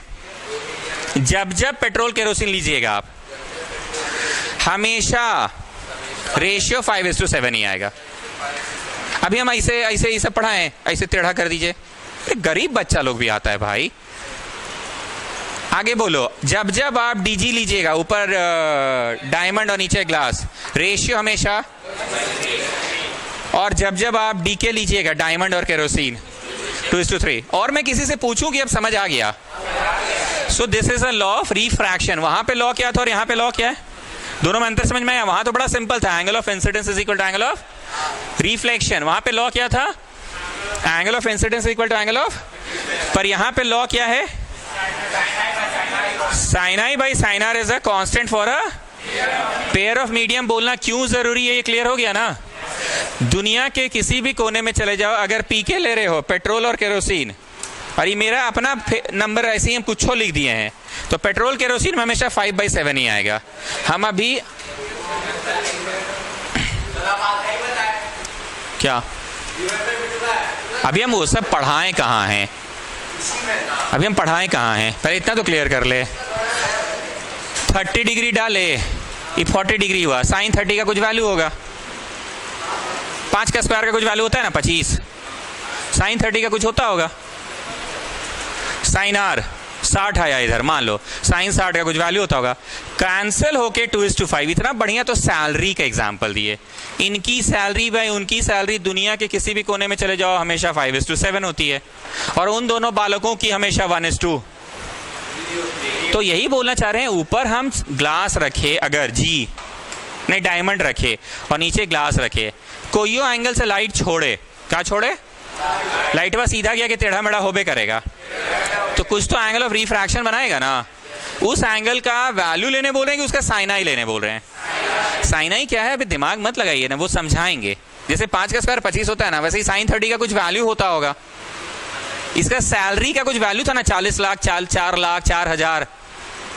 जब पेट्रोल केरोसिन लीजिएगा आप हमेशा रेशियो 5:7 ही आएगा। अभी हम ऐसे पढ़ाएं, ऐसे टेढ़ा कर दीजिए, गरीब बच्चा लोग भी आता है भाई। आगे बोलो, जब आप डीजी लीजिएगा ऊपर डायमंड और नीचे ग्लास, रेशियो हमेशा, और जब आप डीके लीजिएगा डायमंड और केरोसिन 2:3। और मैं किसी से पूछूं कि अब समझ आ गया, so this is a law of refraction. वहां पे लॉ क्या था और यहाँ पे लॉ क्या है, दोनों में अंतर समझ में आया? वहां तो बड़ा सिंपल था, angle of incidence is equal to angle of reflection. वहां पे लॉ क्या था, angle of incidence equal to angle of, पर यहाँ पे लॉ क्या है, sine I by sine are is a constant for a pair of medium. बोलना क्यों जरूरी है ये क्लियर हो गया ना। दुनिया के किसी भी कोने में चले जाओ, अगर पीके ले रहे हो, पेट्रोल और केरोसिन, और ये मेरा अपना नंबर ऐसे ही हम कुछ लिख दिए हैं, तो पेट्रोल केरोसिन में हमेशा 5/7 ही आएगा। हम अभी क्या, अभी हम वो सब पढ़ाएं कहाँ हैं, अभी हम पढ़ाएं कहाँ हैं, पहले इतना तो क्लियर कर ले। 30 डिग्री डाले, ये 40 डिग्री हुआ, साइन 30 का कुछ वैल्यू होगा, 5 का स्क्वायर का कुछ वैल्यू होता है ना 25, साइन 30 का कुछ होता होगा, साइन आर 60 आया इधर, मान लो साइन 60 का कुछ वैल्यू होता होगा, कैंसिल होके 2:5। इतना बढ़िया तो सैलरी का एग्जांपल दिए, इनकी सैलरी बाय उनकी सैलरी दुनिया के किसी भी कोने में चले जाओ हमेशा 5:7 होती है, और उन दोनों बालकों की हमेशा 1:2। तो यही बोलना चाह रहे हैं, ऊपर हम ग्लास रखे, अगर जी नहीं डायमंड रखे और नीचे ग्लास रखे, कोई एंगल से लाइट छोड़े, क्या छोड़े, लाइट वह सीधा गया कि टेढ़ा मेढ़ा होबे करेगा, तो कुछ तो एंगल ऑफ रिफ्रैक्शन बनाएगा ना। उस एंगल का वैल्यू लेने बोल रहे हैं कि उसका साइन आई लेने बोल रहे हैं। साइन आई क्या है, अभी दिमाग मत लगाइए ना, वो समझाएंगे। जैसे 5 का स्क्वायर 25 होता है ना, वैसे ही साइन 30 का कुछ वैल्यू होता होगा। इसका सैलरी का कुछ वैल्यू था ना, 40 लाख, 4 लाख, 4,000।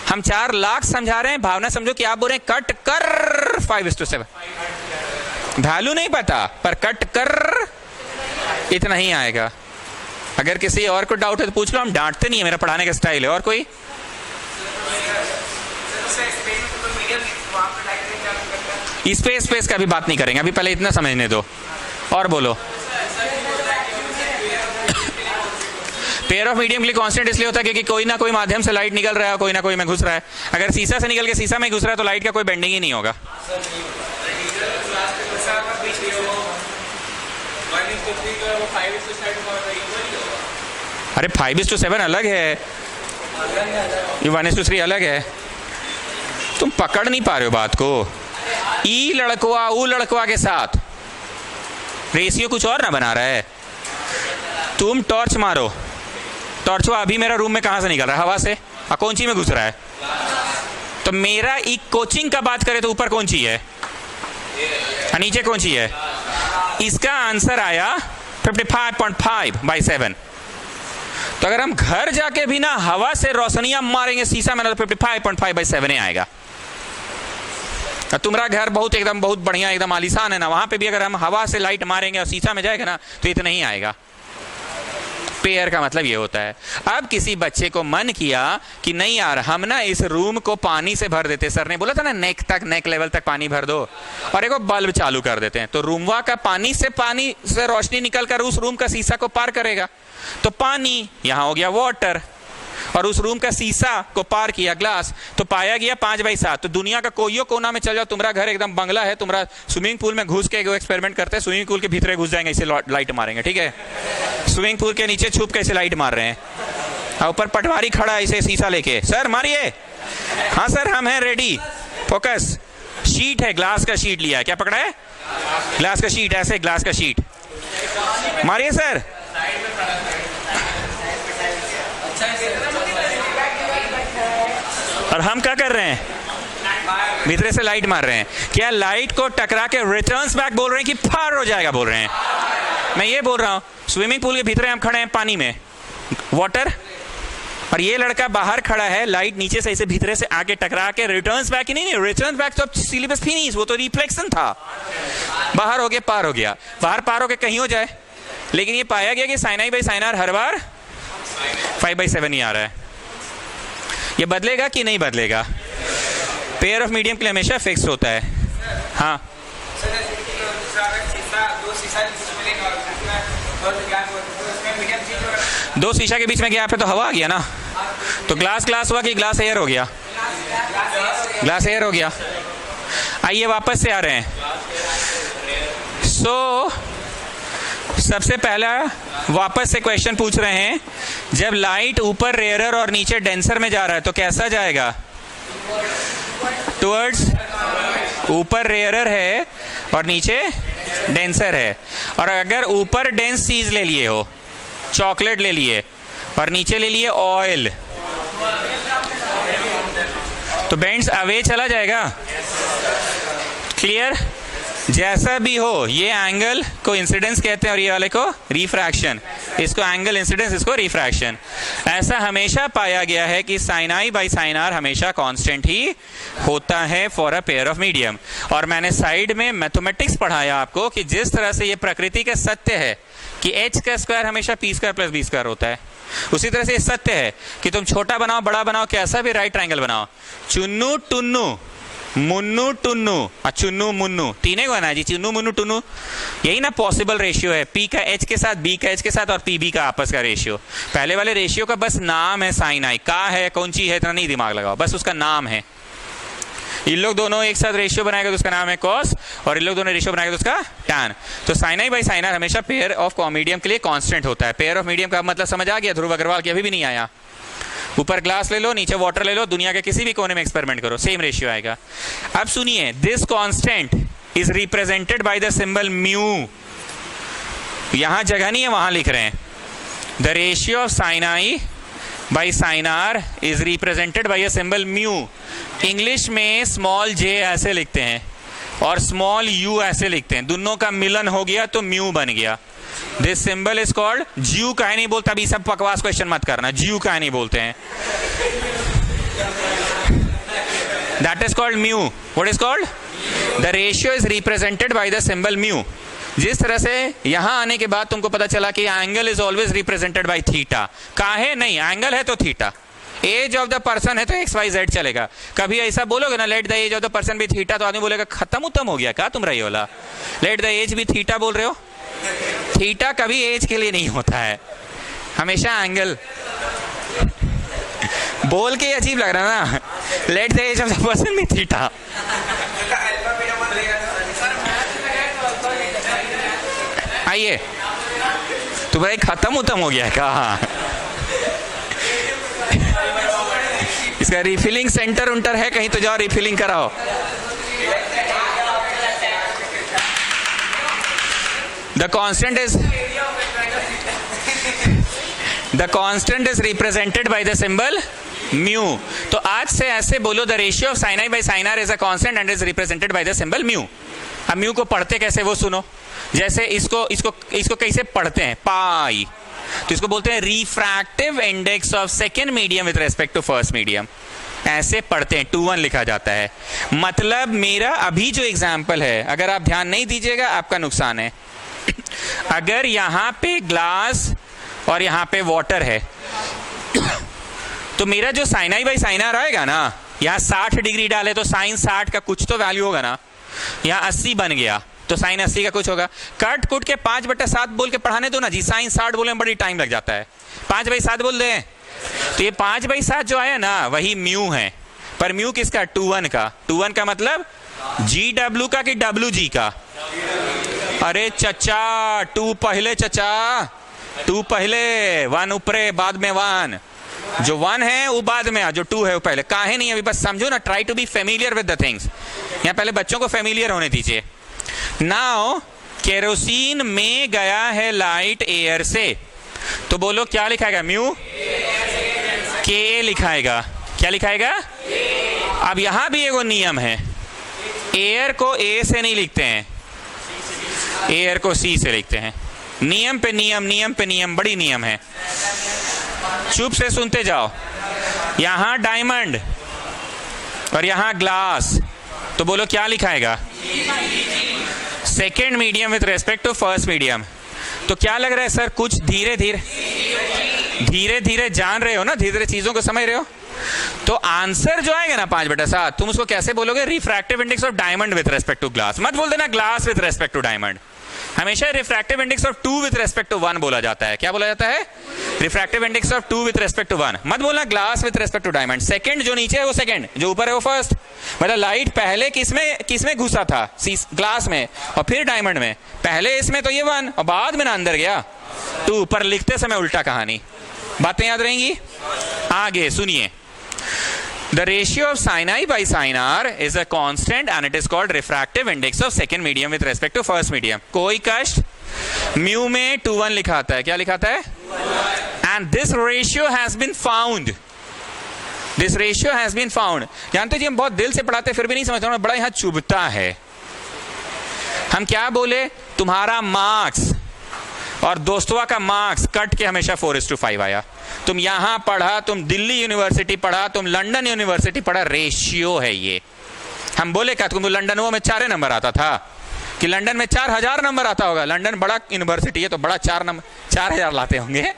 हम 4 लाख समझा रहे हैं, भावना समझो कि आप बोल रहे हैं कट कर 5:7। वैल्यू नहीं पता, पर कट कर इतना ही आएगा। अगर किसी और को डाउट है तो पूछ लो, हम डांटते नहीं है, मेरा पढ़ाने का स्टाइल है। और कोई स्पेस का भी बात नहीं करेंगे, अभी पहले इतना समझने दो। और बोलो, पेयर ऑफ मीडियम के लिए कांस्टेंट इसलिए होता है क्योंकि कोई ना कोई माध्यम से लाइट निकल रहा है, कोई ना कोई में घुस रहा है। अगर शीशा से निकल के शीशा में घुस रहा है तो लाइट का कोई बेंडिंग ही नहीं होगा। अरे 5:7 अलग है, ये 1:3 अलग है। तुम पकड़ नहीं पा रहे हो बात को। ई लड़कवा ऊ लड़कवा के साथ रेशियो कुछ और ना बना रहा है। तुम टॉर्च मारो, टॉर्च अभी मेरा रूम में कहां से निकल रहा है, हवा से, और कौन सी में घुस रहा है। तो मेरा एक कोचिंग का बात करें तो ऊपर कौन सी है, नीचे कौन सी है। इसका आंसर आया 55.5/7। तो अगर हम घर जाके भी ना हवा से रोशनियां मारेंगे शीशा में, तो 55.5/7 आएगा। तुम्हारा घर बहुत बढ़िया एकदम आलीशान है ना, वहां पे भी अगर हम हवा से लाइट मारेंगे और शीशा में जाएगा ना तो इतना ही आएगा। पेयर का मतलब ये होता है। अब किसी बच्चे को मन किया कि नहीं यार, हम ना इस रूम को पानी से भर देते, सर ने बोला था ना नेक लेवल तक पानी भर दो, और एक बल्ब चालू कर देते हैं, तो रूमवा का पानी से रोशनी निकल कर उस रूम का शीशा को पार करेगा। तो पानी यहाँ हो गया वाटर, और उस रूम का शीशा को पार किया ग्लास, तो पाया गया 5/7। तो दुनिया का कोई कोना में चल जाओ, तुम्हारा घर एकदम बंगला है, तुम्हारा स्विमिंग पूल में घुस के एक्सपेरिमेंट करते हैं, स्विमिंग पूल के भीतर घुस जाएंगे, इसे लाइट मारेंगे, ठीक है। स्विमिंग पूल के नीचे छुप के इसे लाइट मार रहे हैं, और ऊपर पटवारी खड़ा है इसे शीशा लेके, सर मारिए। हाँ सर हम हैं रेडी, फोकस। शीट है, ग्लास का शीट लिया है, क्या पकड़ा है, ग्लास का शीट, ऐसे ग्लास का शीट, मारिए सर। और हम क्या कर रहे हैं, भीतर से लाइट मार रहे हैं। क्या लाइट को टकरा के रिटर्न्स बैक बोल रहे हैं कि फार हो जाएगा बोल रहे हैं। मैं ये बोल रहा हूं, स्विमिंग पूल के भीतर हम खड़े हैं पानी में, वाटर, और ये लड़का बाहर खड़ा है, लाइट नीचे से इसे भीतर से आके टकरा के रिटर्न्स बैक ही नहीं, रिटर्न्स बैक तो अब सिलेबस फिनिश, वो तो रिफ्लेक्शन था। बाहर हो गया, पार हो गया, बाहर पार हो के कहीं हो जाए, लेकिन ये पाया गया कि sine I by sine r हर बार 5/7 ही आ रहा है। ये बदलेगा कि नहीं बदलेगा, पेयर ऑफ मीडियम के लिए हमेशा फिक्स होता है। हाँ दो शीशा के बीच में गैप है तो हवा आ गया ना, तो ग्लास हुआ कि ग्लास एयर हो गया, ग्लास एयर हो गया। आइए वापस से आ रहे हैं। सबसे पहला वापस से क्वेश्चन पूछ रहे हैं जब लाइट ऊपर रेयरर और नीचे डेंसर में जा रहा है तो कैसा जाएगा? टुवर्ड्स, ऊपर रेयरर है और नीचे डेंसर है। और अगर ऊपर डेंस चीज ले लिए हो, चॉकलेट ले लिए, और नीचे ले लिए ऑयल, तो बेंड्स अवे चला जाएगा। क्लियर? जैसा भी हो, ये एंगल को इंसिडेंस कहते हैं और ये वाले को रिफ्रैक्शन। इसको एंगल इंसिडेंस, इसको रिफ्रैक्शन। ऐसा हमेशा पाया गया है कि sine I by sine R हमेशा कांस्टेंट ही होता है for a pair of medium. और मैंने साइड में मैथमेटिक्स पढ़ाया आपको कि जिस तरह से ये प्रकृति का सत्य है कि एच का स्क्वायर हमेशा P square plus B square होता है, उसी तरह से ये सत्य है कि तुम छोटा बनाओ बड़ा बनाओ कैसा भी राइट ट्रायंगल बनाओ, चुन्नू टुन्नू मुन्नू टुन्नू और चुन्नू मुन्नू तीनों को ना जी, चुन्नू मुन्नू टुन्नू, यही ना पॉसिबल रेशियो है, पी का एच के साथ, बी का एच के साथ और पी बी का आपस का रेशियो। पहले वाले रेशियो का बस नाम है साइन आई, का है कौन सी है इतना नहीं दिमाग लगाओ, बस उसका नाम है। इन लोग दोनों एक साथ रेशियो बनाएगा तो उसका नाम है कॉस, और इन लोग दोनों रेशियो बनाएगा तो उसका टैन। तो sine I by sine R हमेशा पेयर ऑफ मीडियम के लिए कांस्टेंट होता है। पेयर ऑफ मीडियम का मतलब समझ आ गया? ध्रुव अग्रवाल की अभी भी नहीं आया। ऊपर ग्लास ले लो, नीचे वाटर ले लो, दुनिया के किसी भी कोने में एक्सपेरिमेंट करो, सेम रेशियो आएगा। अब सुनिए, this constant is represented by the symbol mu. यहां जगह नहीं है, वहां लिख रहे हैं the ratio of sine I by sine are is represented by a symbol mu. English में स्मॉल जे ऐसे लिखते हैं और स्मॉल यू ऐसे लिखते हैं, दोनों का मिलन हो गया तो म्यू बन गया। दिस सिंबल इज कॉल्ड, ज्यू काहे नहीं बोलता, अभी सब बकवास क्वेश्चन मत करना, ज्यू काहे नहीं बोलते हैं, that is called mu. What is called? The ratio is represented by the symbol mu. जिस तरह से यहां आने के बाद तुमको पता चला कि angle is always represented by theta, काहे नहीं, एंगल है तो theta, age of the person है तो एक्स वाई जेड चलेगा। कभी ऐसा बोलोगे ना let the age of the person भी थीटा, तो आदमी बोलेगा खत्म उत्तम हो गया क्या तुम रही होला, लेट द एज भी थीटा बोल रहे हो। थीटा कभी एज के लिए नहीं होता है, हमेशा एंगल। बोल के अजीब लग रहा ना, let the age of the person भी थीटा। आइए, तो भाई खत्म उत्तम हो गया कहा, इसका रिफिलिंग सेंटर उंटर है कहीं तो जाओ रिफिलिंग कराओ। The constant is represented by the symbol mu. तो आज से ऐसे बोलो, the ratio of sin i by sin r is a constant and is represented by the symbol mu. अब mu को पढ़ते कैसे वो सुनो, जैसे इसको कैसे पढ़ते हैं, पाई, तो इसको बोलते हैं refractive index of second medium with respect to first medium, ऐसे पढ़ते हैं, 2-1 लिखा जाता है। मतलब मेरा अभी जो एग्जाम्पल है, अगर आप ध्यान नहीं दीजिएगा आपका नुकसान है। अगर यहां पे ग्लास और यहां पे वाटर है तो मेरा जो sine I by sine R आएगा ना, यहां 60 डिग्री डाले तो साइन 60 का कुछ तो वैल्यू होगा ना, यहां 80 बन गया तो साइन 80 का कुछ होगा। कट कुट के 5/7 बोल के पढ़ाने दो ना जी, साइन 60 बोलने में बड़ी टाइम लग जाता है, 5/7 बोल दे। तो ये 5/7 जो आया ना वही म्यू है, पर म्यू किसका, 2-1 का। 2-1 का मतलब GW का कि WG का? अरे चचा, 2 पहले चचा, 2 पहले, 1 ऊपरे बाद में 1, जो 1 है वो बाद में, जो 2 है वो पहले। काहे नहीं, अभी बस समझो ना, try to be familiar with the things. यहाँ पहले बच्चों को फेमिलियर होने दीजिए। नाउ केरोसिन में गया है लाइट एयर से, तो बोलो क्या लिखाएगा, म्यू के लिखाएगा, क्या लिखाएगा। अब यहां भी एगो नियम है, एयर को ए से नहीं लिखते हैं, एयर को सी से लिखते हैं। नियम पे नियम, नियम पे नियम, बड़ी नियम है, चुप से सुनते जाओ। यहां डायमंड और यहां ग्लास, तो बोलो क्या लिखाएगा, second medium with respect to first medium. तो क्या लग रहा है सर, कुछ धीरे धीरे जान रहे हो ना, धीरे धीरे चीजों को समझ रहे हो। तो आंसर जो आएगा ना 5/7, तुम उसको कैसे बोलोगे, refractive index of diamond with respect to glass. मत बोल देना glass with respect to diamond, हमेशा refractive index of 2 with respect to 1 बोला जाता है। क्या बोला जाता है, refractive index of 2 with respect to 1। मत बोलना glass with respect to diamond. Second जो नीचे है वो सेकंड, जो ऊपर है वो फर्स्ट। मतलब लाइट पहले किसमें घुसा था, ग्लास में और फिर डायमंड में। पहले इसमें तो ये 1 और बाद में ना अंदर गया 2, पर लिखते समय उल्टा कहानी। बातें याद रहेंगी? आगे सुनिए, the ratio of sin I by sin R is a constant and it is called refractive index of second medium with respect to first medium. कोई कष्ट, म्यू में 2:1 लिखा आता है, क्या लिखा आता है? And this ratio has been found. This ratio has been found. जानते जी हम बहुत दिल से पढ़ाते फिर भी नहीं समझते, बड़ा यहाँ चुभता है। हम क्या बोले, तुम्हारा मार्क्स और दोस्तवा का मार्क्स कट के हमेशा 4:5 आया। तुम यहां पढ़ा, तुम दिल्ली यूनिवर्सिटी पढ़ा, तुम लंदन यूनिवर्सिटी पढ़ा, रेशियो है ये। हम बोले क्या तुमको लंदन वो में 4 नंबर आता था कि लंदन में 4000 नंबर आता होगा? लंदन बड़ा यूनिवर्सिटी है तो बड़ा 4000 लाते होंगे।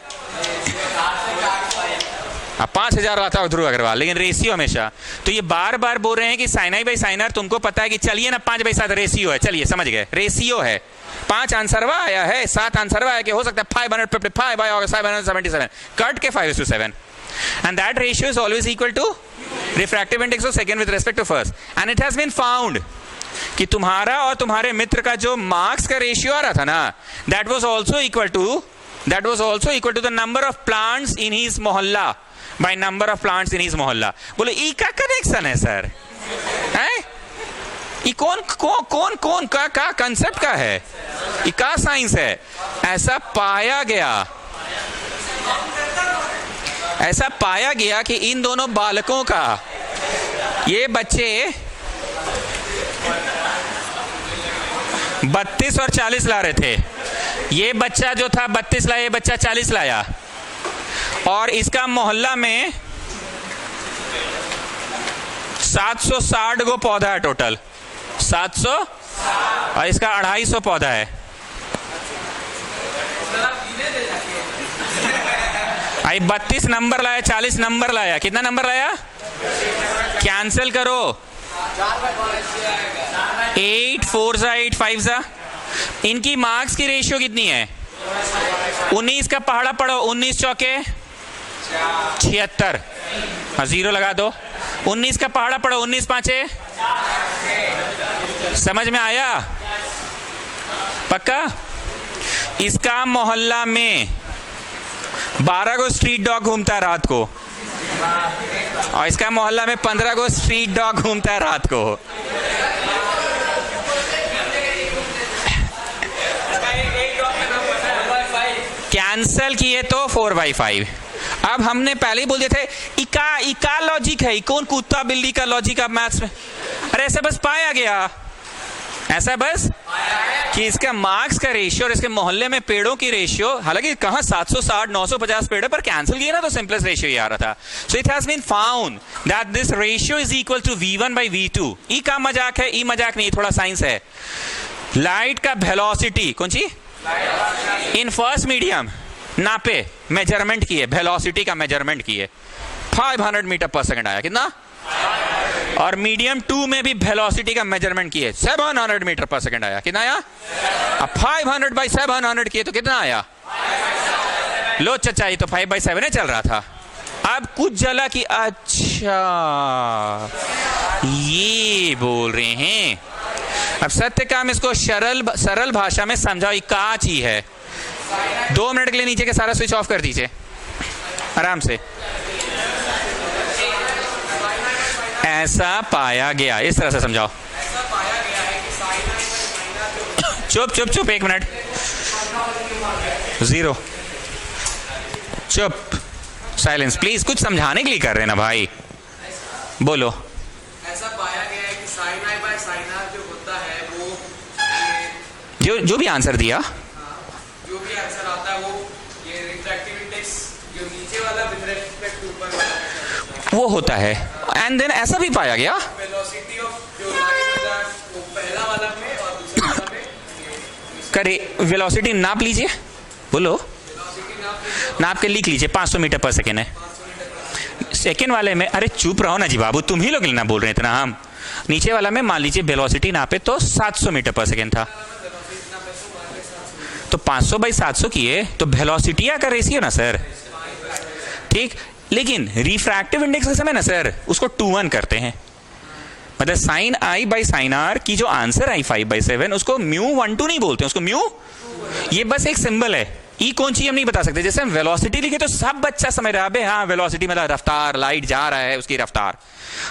5000 लाता हो ध्रुव अग्रवाल, लेकिन रेशियो हमेशा। तो ये बार बार बोल रहे हैं कि sine I by sine R तुमको पता है कि चलिए ना 5/7 रेशियो है, चलिए समझ गए, रेशियो है। 5 आंसरवा आया है, 7 आंसरवा आया कि हो सकता है 555 बाय 577, कट के 5:7, and that ratio is always equal to refractive index of second with respect to first, and it has been found कि तुम्हारा और तुम्हारे मित्र का जो मार्क्स का रेशियो आ रहा था ना, that was also equal to the number of plants in his मोहल्ला by number of plants in his मोहल्ला। बोले ई का कनेक्शन है सर, हैं? ये कौन का कंसेप्ट का है, ये का साइंस है? ऐसा पाया गया कि इन दोनों बालकों का, ये बच्चे 32 और 40 ला रहे थे। ये बच्चा जो था 32 लाया, ये बच्चा 40 लाया, और इसका मोहल्ला में 760 गो पौधा है टोटल, 700, और इसका 250 पौधा है। आई 32 नंबर लाया, 40 नंबर लाया, कितना नंबर लाया? कैंसिल करो, 8 4 8 5। इनकी मार्क्स की रेशियो कितनी है? 19 का पहाड़ा पढ़ो, 19 चौके 76, 0 लगा दो। 19 का पहाड़ा पढ़ो, 19 पांचे, समझ में आया? पक्का? इसका मोहल्ला में 12 गो स्ट्रीट डॉग घूमता है रात को, और इसका मोहल्ला में 15 गो स्ट्रीट डॉग घूमता है रात को। कैंसल किए तो 4/5। अब हमने पहले ही बोल दिए थे इका लॉजिक है, कौन कुत्ता बिल्ली का लॉजिक आप मैथ्स में? अरे ऐसा बस पाया गया, ऐसा बस कि इसका मार्क्स का रेशियो और इसके मोहल्ले में पेड़ों की रेशियो, हालांकि कहां 760 950 पेड़ पर कैंसिल किया ना तो सिंपलेस्ट रेशियो ही आ रहा था। So it has been found that this ratio is equal to v1/v2। ई का मजाक है, ई मजाक नहीं, थोड़ा साइंस है। लाइट का वेलोसिटी, कौन सी इन फर्स्ट मीडियम नापे, मेजरमेंट किए, वेलोसिटी का मेजरमेंट किए, 500 मीटर पर सेकंड आया, कितना? और मीडियम 2 में भी वेलोसिटी का मेजरमेंट किए, 700 मीटर पर सेकंड आया, कितना आया? अब 500 बाई 700 किए तो कितना आया? लो चचा, ये तो 5/7 चल रहा था। अब कुछ जला कि अच्छा ये बोल रहे हैं। अब सत्य काम इसको सरल भाषा में समझाओ, ये का चीज है। 2 मिनट के लिए नीचे के सारा स्विच ऑफ कर दीजिए आराम से। ऐसा पाया गया, इस तरह से समझाओ। चुप 1 मिनट, 0 चुप, साइलेंस प्लीज। कुछ समझाने के लिए कर रहे हैं ना भाई, बोलो।
ऐसा पाया गया है कि sine I by sine R जो होता है वो
जो भी आंसर दिया,
जो भी आंसर आता है वो ये रिफ्रैक्टिव इंडेक्स जो नीचे वाला विद रिस्पेक्ट टू ऊपर वाला
वो होता है। एंड देन ऐसा भी पाया गया
वेलोसिटी ऑफ जो लाइट वाला वो पहला वाला में और दूसरे वाला में
करे। वेलोसिटी नाप लीजिए, बोलो।
वेलोसिटी
नाप के लिख लीजिए, 500 मीटर पर सेकेंड है। सेकेंड वाले में, अरे चुप रहो ना जी बाबू, तुम ही लोग लेना बोल रहे थे ना। हम नीचे वाला में मान लीजिए वेलोसिटी नापे तो 700 मीटर पर सेकेंड था, तो 500 बाई 700 किए तो वेलोसिटी का रेशियो ना सर, ठीक। लेकिन रिफ्रैक्टिव इंडेक्स के समय ना सर उसको 2:1 करते हैं, मतलब sine I by sine R की जो आंसर आई 5/7 उसको μ12 नहीं बोलते, उसको म्यू, ये बस एक सिंबल है, ई कौन सी हम नहीं बता सकते। जैसे हम वेलोसिटी लिखे तो सब बच्चा समझ रहा है, हाँ वेलोसिटी मतलब रफ्तार, लाइट जा रहा है उसकी रफ्तार।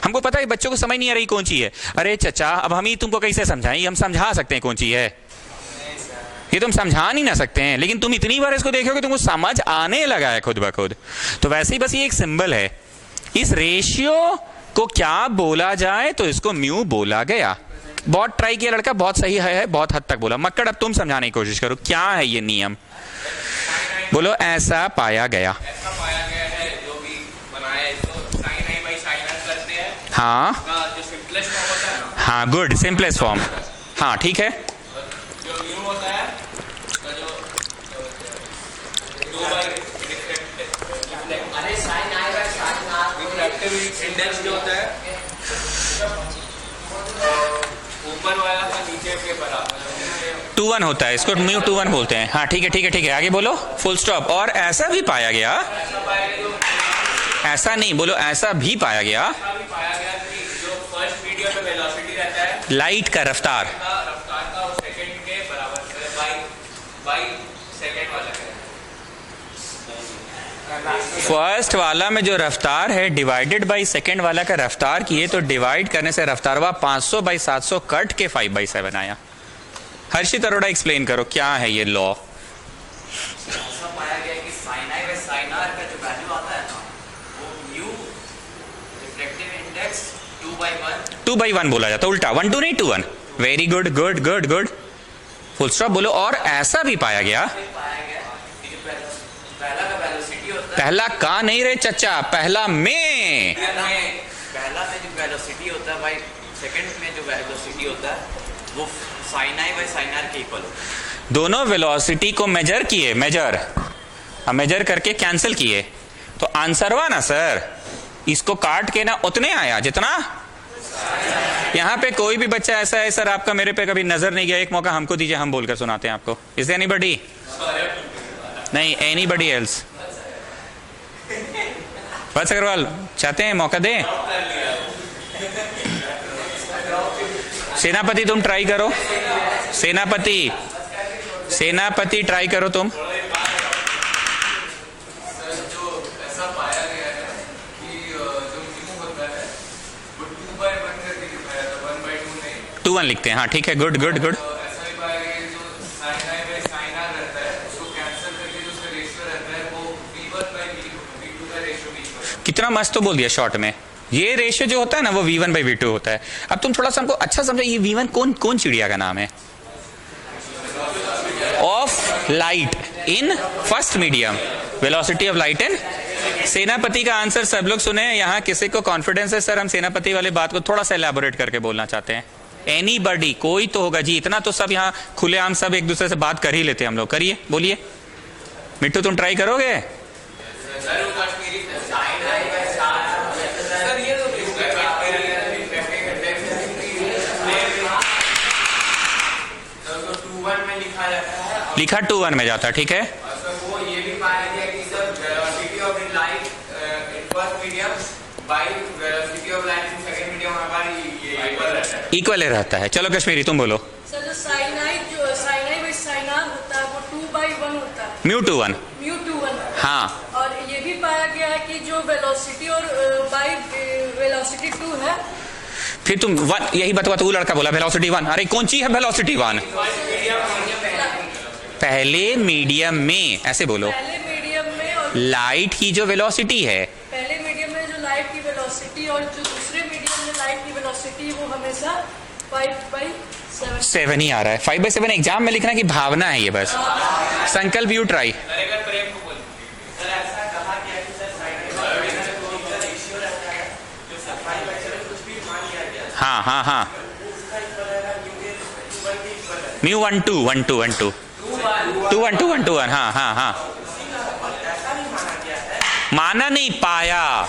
हमको पता है बच्चों को समझ नहीं आ रही कौन सी है। अरे चचा अब हम ही तुमको कैसे समझाएं, हम समझा सकते हैं कौन सी है, ये तुम समझा नहीं ना सकते हैं, लेकिन तुम इतनी बार इसको देखोगे तुमको समझ आने लगा है खुद ब खुद। तो वैसे ही बस ये एक सिंबल है। इस रेशियो को क्या बोला जाए, तो इसको म्यू बोला गया। बहुत ट्राई किया लड़का, बहुत सही है, बहुत हद तक बोला। मक्कड़ अब तुम समझाने की कोशिश करो क्या है ये नियम। बोलो ऐसा पाया गया।
ऐसा पाया गया है जो भी बनाया है इसको sin i by sin r करते हैं।
हाँ
जो सिंपलेस्ट फॉर्म होता है ना,
हाँ गुड, सिंपलेस्ट फॉर्म। हाँ ठीक है।
जो म्यू होता है उसका जो 2 बाय अरे sin i by sin r refractive index जो होता है ऊपर वाला का नीचे के बराबर
2-1 होता है, इसको म्यू 2-1 बोलते हैं। हाँ ठीक है ठीक है ठीक है, आगे बोलो, फुल स्टॉप। और ऐसा भी पाया गया, ऐसा नहीं बोलो, ऐसा भी पाया गया
कि जो फर्स्ट मीडियम में वेलोसिटी रहता है
लाइट का रफ्तार
रफ्तार का सेकंड के बराबर बाई सेकंड वाला है।
फर्स्ट वाला में जो रफ्तार है डिवाइडेड बाई सेकंड वाला का रफ्तार किए तो डिवाइड करने से रफ्तार हुआ 500 बाई 700 कट के 5/7 आया। हर्षित अरोड़ा एक्सप्लेन करो क्या है ये लॉ।
ऐसा पाया गया कि sin i by sin r का जो वैल्यू आता है ना वो म्यू रिफ्लेक्टिव इंडेक्स 2/1
2/1 बोला जाता, उल्टा 1-2 नहीं 2-1। Very good good good good, full stop बोलो। और ऐसा भी पाया गया,
पाया गया कि जो पहला का वेलोसिटी होता है,
पहला का नहीं रे चचा, पहला में
पहला में जो वेलोसिटी होता है भाई, सेकंड में जो वेलोसिटी होता है वो sin i by sin r के इक्वल होता है।
दोनों वेलोसिटी को मेजर किए, मेजर करके कैंसिल किए तो आंसर हुआ ना सर, इसको काट के ना उतने आया जितना। यहाँ पे कोई भी बच्चा ऐसा है सर आपका मेरे पे कभी नजर नहीं गया, एक मौका हमको दीजिए, हम बोलकर सुनाते हैं आपको। Is there anybody? नहीं, एनीबॉडी एल्स? वत्स अग्रवाल चाहते हैं मौका दें? सेनापति तुम ट्राई करो, सेनापति ट्राई करो तुम।
जो ऐसा पाया गया है कि जो म्यू होता है वो 2/1 करके दिखाया था, 1/2 नहीं।
2-1 लिखते हैं, हाँ ठीक है, गुड गुड गुड।
ऐसा भी पाया गया कि जो sin i by sin r रहता है उसको कैंसिल करके जो उसका रेशियो रहता है वो v1 by v2 का रेशियो भी।
कितना मस्त तो बोल दिया शॉर्ट में। ये रेशियो जो होता है ना वो v1 by v2 होता है। अब तुम थोड़ा सा हमको अच्छा समझो, ये v1 कौन चिड़िया का नाम है? Of light in first medium, velocity of light इन। सेनापति का आंसर सब लोग सुने। यहाँ किसी को कॉन्फिडेंस है सर हम सेनापति वाली बात को थोड़ा सा एलैबोरेट करके बोलना चाहते हैं? एनीबॉडी? कोई तो होगा जी, इतना तो सब यहाँ खुलेआम सब एक दूसरे से बात कर ही लेते हैं हम लोग। करिए, बोलिए। मिट्टू तुम ट्राई करोगे? लिखा 2-1 में जाता, ठीक है।
वो ये भी पाया गया कि जब velocity of light in first medium by velocity of light in second medium हमारी ये इक्वल रहता है।
इक्वल रहता है। चलो कश्मीरी तुम बोलो।
सर जो sin i by sin r होता है वो 2/1 होता है,
म्यू 2-1।
म्यू 2/1।
हाँ,
और ये भी पाया गया है कि जो वेलोसिटी और बाय वेलोसिटी 2 है।
फिर तुम 1 यही बतवा, तू लड़का बोला वेलोसिटी 1। अरे कौन सी है वेलोसिटी 1? पहले मीडियम में, ऐसे बोलो।
पहले मीडियम में और
लाइट की जो वेलोसिटी है,
पहले मीडियम में जो लाइट की वेलोसिटी और जो दूसरे मीडियम में लाइट की वेलोसिटी वो हमेशा 5/7।
7 ही आ रहा है। 5/7 एग्जाम में लिखना की भावना है ये बस। संकल्प यू ट्राई।
प्रेम को बोल सर ऐसा कहा गया कि सर sin का रेशियो रहता है जो 5/7 कुछ भी मान लिया गया।
हाँ हाँ हाँ, म्यू 1-2 1-2 1-2 2-1 हाँ हाँ हाँ। माना नहीं, पाया।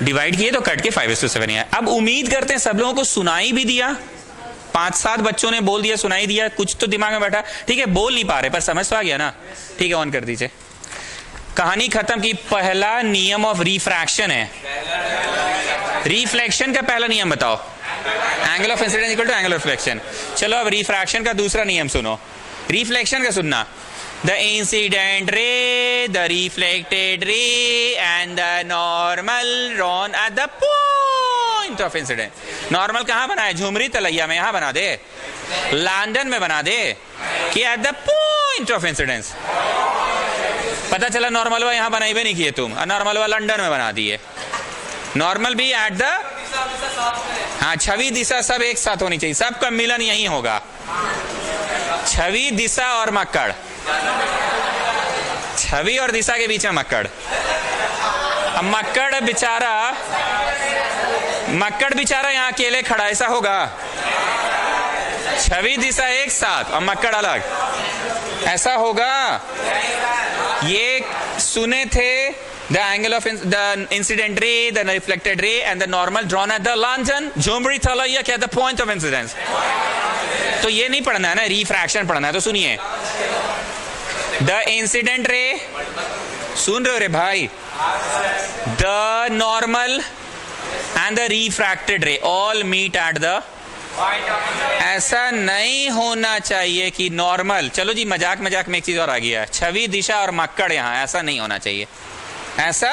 डिवाइड किए तो कट के 5/7 है। अब उम्मीद करते हैं सब लोगों को सुनाई भी दिया। 5-7 बच्चों ने बोल दिया, सुनाई दिया, कुछ तो दिमाग में बैठा। ठीक है, बोल नहीं पा रहे पर समझ तो आ गया ना। ठीक है, ऑन कर दीजिए। कहानी खत्म की। पहला नियम ऑफ रिफ्रैक्शन है। रिफ्लेक्शन का पहला नियम बताओ। Angle of incidence equal to angle of reflection. चलो अब रिफ्रैक्शन का दूसरा नियम सुनो, रिफ्लेक्शन का सुनना। The incident ray, the reflected ray and the normal drawn at the point of incidence. Normal कहाँ बना है? झुमरी तलैया में, यहाँ बना दे, लंदन में बना दे, कि eight the point of incidence. पता चला नॉर्मल यहाँ बनाई भी नहीं किए तुम, नॉर्मल लंदन में बना दिए। नॉर्मल भी एट द, हाँ, छवि दिशा सब एक साथ होनी चाहिए, सबका मिलन यही होगा, छवि दिशा और मक्कड़, छवि और दिशा के बीच में मक्कड़। अब मक्कड़ बेचारा यहाँ अकेले खड़ा, ऐसा होगा? छवि दिशा एक साथ और मक्कड़ अलग, ऐसा होगा? ये सुने थे, the angle of the incident ray, the reflected ray and the normal drawn at the lantern, Jhumri तलैया क्या, the point of incidence। तो ये नहीं पढ़ना है ना, रिफ्रैक्शन पढ़ना है। तो सुनिए, the incident ray, सुन रहे हो रे भाई, the normal and the refracted ray all meet at the, ऐसा नहीं होना चाहिए कि नॉर्मल, चलो जी मजाक मजाक में एक चीज और आ गया, छवि दिशा और मक्कड़ यहाँ, ऐसा नहीं होना चाहिए। ऐसा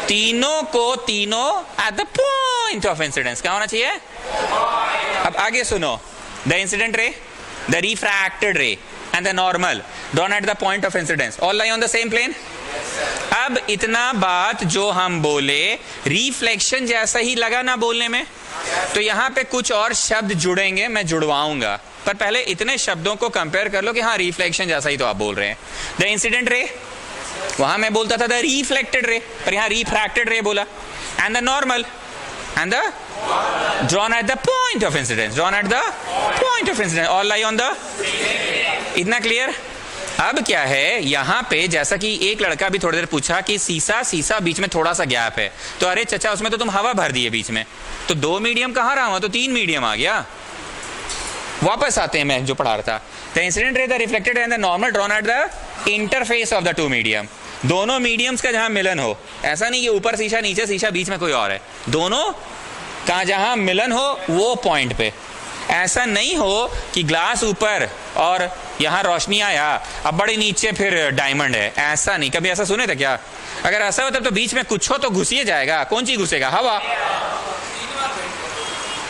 तीनों को तीनों at the point of incidence क्या होना चाहिए? अब आगे सुनो, the incident ray, the refracted ray and the normal drawn at the point of incidence all lie on the same plane. अब इतना बात जो हम बोले रिफ्लेक्शन जैसा ही लगा ना बोलने में, तो यहाँ पे कुछ और शब्द जुड़ेंगे, मैं जुड़वाऊंगा, पर पहले इतने शब्दों को कंपेयर कर लो कि हाँ रिफ्लेक्शन जैसा ही तो आप बोल रहे हैं। द इंसिडेंट रे, वहां मैं बोलता था द रिफ्लेक्टेड रे, पर यहाँ रिफ्रैक्टेड रे बोला, and the normal and the drawn at the point of incidence, drawn at the point of incidence all lie on the, इतना क्लियर? अब क्या है यहाँ पे, जैसा कि एक लड़का भी थोड़ी देर पूछा कि सीसा बीच में थोड़ा सा गैप है, तो अरे चचा उसमें तो तुम हवा भर दिए बीच में, तो 2 मीडियम कहाँ रहा हुआ, तो 3 मीडियम आ गया। वापस आते हैं, मैं जो पढ़ा रहा था, the incident ray, the reflected and the normal drawn at the interface of the 2 medium, दोनों मीडियम्स का जहां मिलन हो, ऐसा नहीं कि ऊपर शीशा नीचे शीशा बीच में कोई और है, दोनों का जहां मिलन हो वो पॉइंट पे। ऐसा नहीं हो कि ग्लास ऊपर और यहाँ रोशनी आया, अब बड़ी नीचे फिर डायमंड है, ऐसा नहीं। कभी ऐसा सुने थे क्या? अगर ऐसा हो तब तो बीच में कुछ हो तो घुस ही जाएगा, कौन चीज घुसेगा? हवा,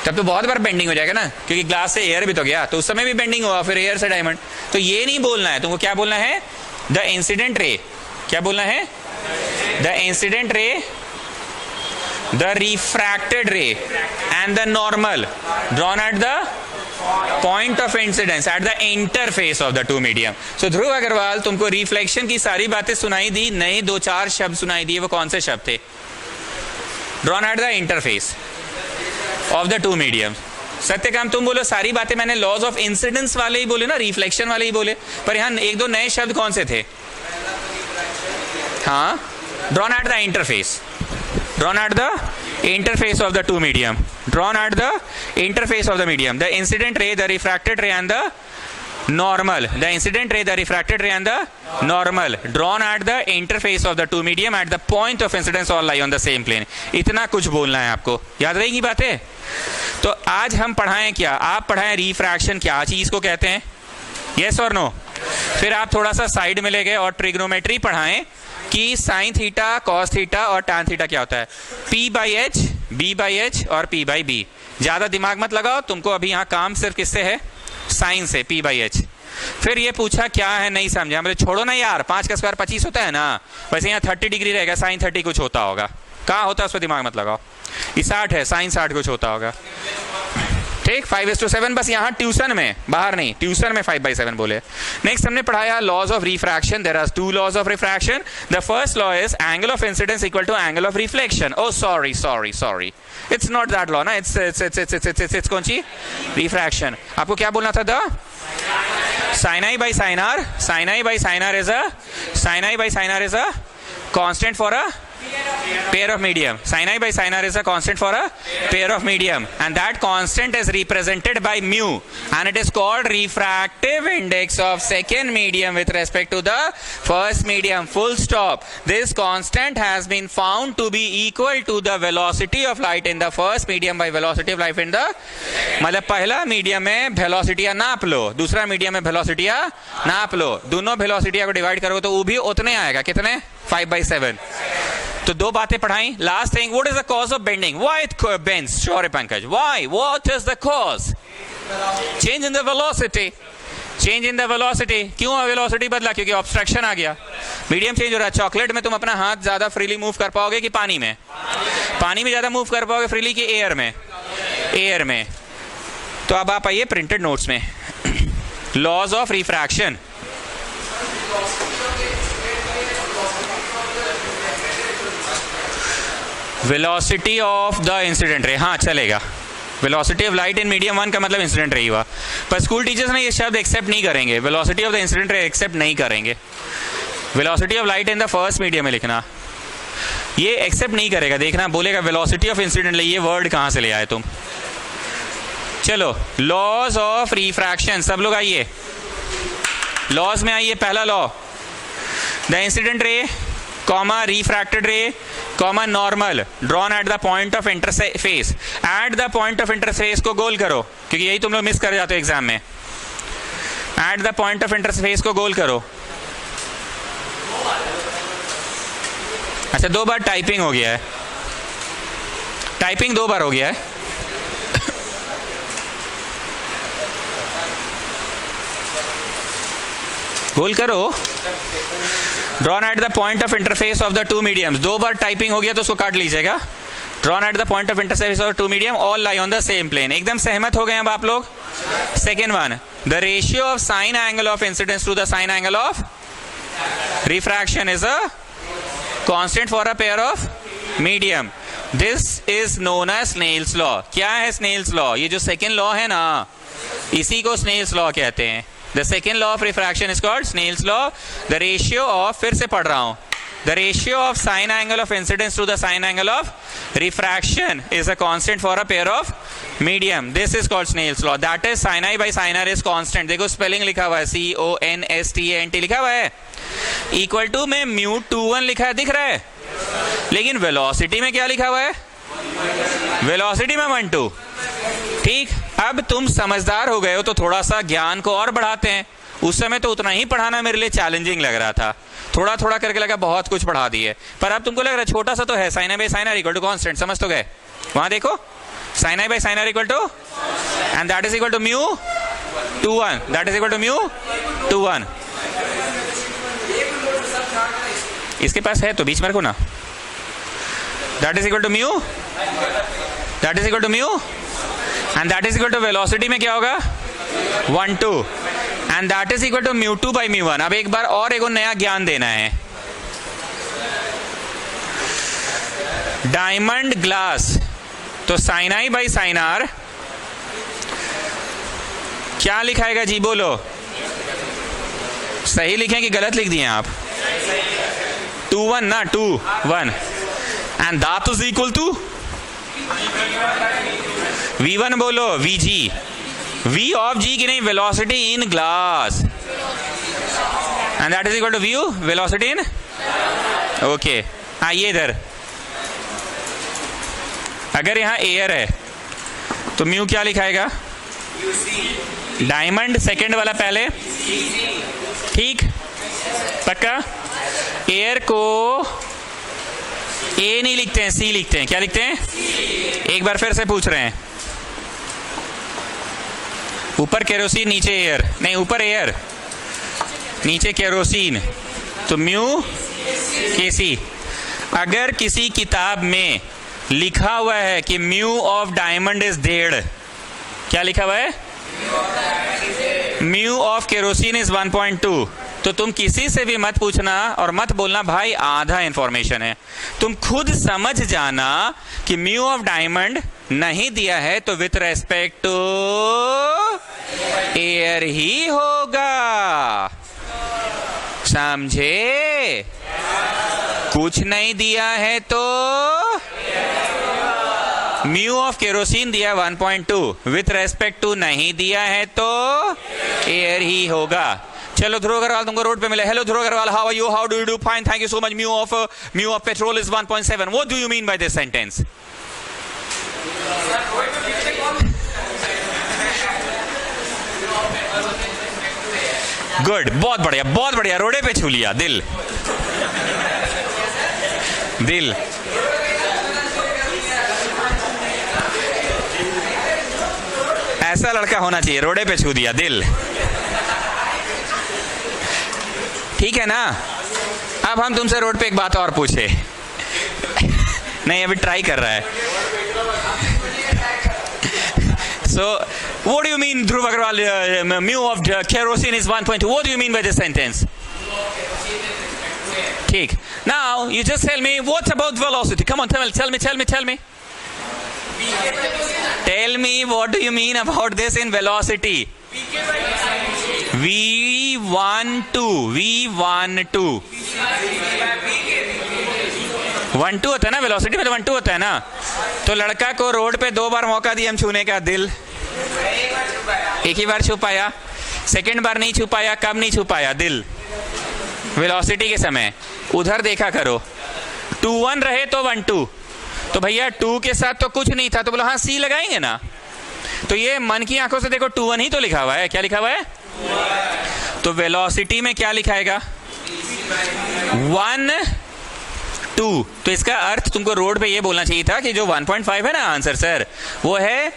तब तो बहुत बार बेंडिंग हो जाएगा ना, क्योंकि ग्लास से एयर भी तो गया, तो उस समय भी बेंडिंग हुआ, फिर एयर से डायमंड। तो ये नहीं बोलना है तुमको, क्या बोलना है? द इंसिडेंट रे, क्या बोलना है? The incident ray, the refracted ray and the normal drawn at the point of incidence at the interface of the 2 medium. So Dhruv Agrawal, तुमको रिफ्लेक्शन की सारी बातें सुनाई दी, नए 2-4 शब्द सुनाई दिए, वो कौन से शब्द थे? Drawn at the interface of the 2 medium. Satyakam तुम बोलो सारी बातें मैंने लॉज ऑफ इंसिडेंस वाले ही बोले ना, रिफ्लेक्शन वाले ही बोले, पर यहाँ 1-2 नए शब्द कौन से थे? हाँ, drawn at the interface, drawn at the interface of the 2 medium, drawn at the interface of the medium, the incident ray, the refracted ray and the normal, the incident ray, the refracted ray and the normal drawn at the interface of the 2 medium at the point of incidence all lie on the same plane। इतना कुछ बोलना है आपको, याद रहेगी बातें? तो आज हम पढ़ाएं क्या? आप पढ़ाएं रिफ्रैक्शन क्या चीज को कहते हैं, यस और नो। फिर आप थोड़ा सा साइड में ले गए और ट्रिग्नोमेट्री पढ़ाएं कि साइन थीटा, कॉस थीटा और टैन थीटा क्या होता है, P/H, B/H और P/B। ज्यादा दिमाग मत लगाओ, तुमको अभी यहाँ काम सिर्फ किससे है? साइन से, P/H। फिर ये पूछा क्या है, नहीं समझा, मतलब छोड़ो ना यार, 5 का स्क्वायर 25 होता है ना, वैसे यहाँ 30 डिग्री रहेगा, साइन 30 कुछ होता होगा, कहाँ होता है उस पर दिमाग मत लगाओ। ये 60 है, साइन 60 कुछ होता होगा, ठीक। 5:7 बस यहाँ ट्यूशन में, बाहर नहीं, ट्यूशन में 5/7 बोले। नेक्स्ट हमने पढ़ाया laws of refraction. There are 2 laws of refraction. The first law is angle of incidence equal to angle of reflection. Oh sorry, it's not that law ना, इट्स कौन सी? रिफ्रैक्शन। आपको क्या बोलना था? The sin I by sin R is a constant for a Pair of medium. Sin I by sin r is a constant for a pair of medium, and that constant is represented by mu, and it is called refractive index of second medium with respect to the first medium. Full stop. This constant has been found to be equal to the velocity of light in the first medium by velocity of light in the, मतलब पहला medium में velocity नाप लो, दूसरा medium में velocity नाप लो, दोनों velocity को divide करोगे तो वो भी उतने आएगा, कितने? 5/7. तो दो बातें पढ़ाई. Last thing, what is the cause of bending? Why it bends? Sure Pankaj, why? What is the cause? Change in the velocity. Change in the velocity. क्यों वेलोसिटी बदला? क्योंकि ऑब्स्ट्रक्शन आ गया, मीडियम चेंज हो रहा है. चॉकलेट में तुम अपना हाथ ज्यादा फ्रीली मूव कर पाओगे कि पानी में? पानी में ज्यादा मूव कर पाओगे फ्रीली कि एयर में? एयर में. तो अब आप आइए प्रिंटेड नोट्स में. Laws of refraction. Velocity of the incident ray. हाँ चलेगा. Velocity of light in medium 1 का मतलब इंसिडेंट रे हुआ, पर स्कूल टीचर्स ने ये शब्द एक्सेप्ट नहीं करेंगे. Velocity of the incident ray accept नहीं करेंगे. Velocity of light in the first medium में लिखना, ये एक्सेप्ट नहीं करेगा. देखना बोलेगा वेलोसिटी ऑफ इंसिडेंट, ये वर्ड कहां से ले आए तुम? चलो, लॉज ऑफ रिफ्रैक्शन. सब लोग आइए, लॉज में आइए. पहला लॉ, द इंसिडेंट रे कॉमा रिफ्रैक्टेड रे comma normal drawn at the point of interface. Eight the point of interface को गोल करो, क्योंकि यही तुम लोग मिस कर जाते हो एग्जाम में. Eight the point of interface को गोल करो. अच्छा, 2 बार टाइपिंग हो गया है. टाइपिंग 2 बार हो गया है. गोल करो. Drawn at the point of interface of the two mediums. 2 बार टाइपिंग हो गया तो उसको काट लीजिएगा. Drawn at the point of interface of two medium all lie on the same plane. एकदम सहमत हो गए अब आप लोग? Second one, the ratio of sine angle of incidence to the sine angle of refraction is a constant for a pair of medium. This is known as Snell's law. क्या है Snell's law? ये जो second law है ना, इसी को Snell's law कहते हैं. The second law of refraction is called Snell's law. The ratio of, फिर से पढ़ रहा हूं, the ratio of sine angle of incidence to the sine angle of refraction is a constant for a pair of medium. This is called Snell's law. That is sin I by sin r is constant. देखो spelling लिखा हुआ है, CONSTANT लिखा हुआ है. Equal to में mu 2 1 लिखा है, दिख रहा है. लेकिन वेलोसिटी में क्या लिखा हुआ है? वेलोसिटी में 1 2. ठीक. अब तुम समझदार हो गए हो तो थोड़ा सा ज्ञान को और बढ़ाते हैं. उस समय तो उतना ही पढ़ाना मेरे लिए चैलेंजिंग लग रहा था, थोड़ा थोड़ा करके लगा बहुत कुछ पढ़ा दिए. पर अब तुमको लग रहा है छोटा सा तो है. Sine I by sine R equal to constant. समझ तो गए? वहां देखो, sine I by sine R equal to, and that is equal to mu 2 1. That is equal to mu 2 1. इसके पास है तो बीच में रखो ना. That is equal to mu, that is equal to mu, and that is equal to velocity में क्या होगा? 1 2, and that is equal to mu 2 by mu 1. अब एक बार और एक नया ज्ञान देना है. डायमंड ग्लास, तो sine I by sine R क्या लिखाएगा जी? बोलो. सही लिखें कि गलत लिख दिए आप? 2 1 ना, 2 1, and that is equal to V1 बोलो, VG. V ऑफ G की नहीं, velocity in glass, and that is equal to view velocity in. Okay, आइए इधर. अगर यहां एयर है तो म्यू क्या लिखाएगा? डायमंड सेकंड वाला पहले. ठीक, पक्का. एयर को ए नहीं लिखते हैं, सी लिखते हैं. क्या लिखते हैं? एक बार फिर से पूछ रहे हैं. ऊपर केरोसिन, नीचे एयर. नहीं, ऊपर एयर, नीचे केरोसिन, तो म्यू के सी. अगर किसी किताब में लिखा हुआ है कि म्यू ऑफ डायमंड इज 1.5, क्या लिखा हुआ है? Mu of kerosene is 1.2. तो तुम किसी से भी मत पूछना और मत बोलना भाई आधा इंफॉर्मेशन है. तुम खुद समझ जाना कि म्यू ऑफ डायमंड नहीं दिया है तो विथ रेस्पेक्ट टू एयर ही होगा. समझे? कुछ नहीं दिया है तो म्यू ऑफ केरोसिन दिया 1.2, विथ रेस्पेक्ट टू नहीं दिया है तो एयर ही होगा। चलो ध्रुव अग्रवाल तुमको रोड पे मिले। Hello Dhruv Agarwal, how are you, how do you do? Fine, thank you so much. Mu of petrol is 1.7। What do you mean by this sentence? Good, बहुत बढ़िया, बहुत बढ़िया। रोडे पे छू लिया दिल, दिल। ऐसा लड़का होना चाहिए, रोडे पे छू दिया दिल। ठीक है ना? अब हम तुमसे रोड पे एक बात और पूछे। नहीं, अभी ट्राई कर रहा है। So, what do you mean, Dhruv Agarwal, mu of kerosene is 1.2? What do you mean by this sentence? ठीक. Now, you just tell me, what about velocity? Come on, tell me. Tell me, what do you mean about this in velocity? V12 1.2 होता है ना, velocity में तो 1.2 होता है ना। तो लड़का को रोड पे 2 बार मौका दिया हम छूने का, दिल एक ही बार छू पाया, सेकेंड बार नहीं छू पाया। कब नहीं छू पाया? दिल वेलोसिटी के समय। उधर देखा करो, 2-1 रहे तो 1.2, तो भैया 2 के साथ तो कुछ नहीं था, तो बोलो हाँ सी लगाएंगे ना। तो ये मन की आंखों से देखो 2-1 ही तो लिखा हुआ है। क्या लिखा हुआ है? तो वेलोसिटी में क्या लिखाएगा? 1.2। तो इसका अर्थ तुमको रोड पे ये बोलना चाहिए था कि जो 1.5 है ना आंसर सर, वो है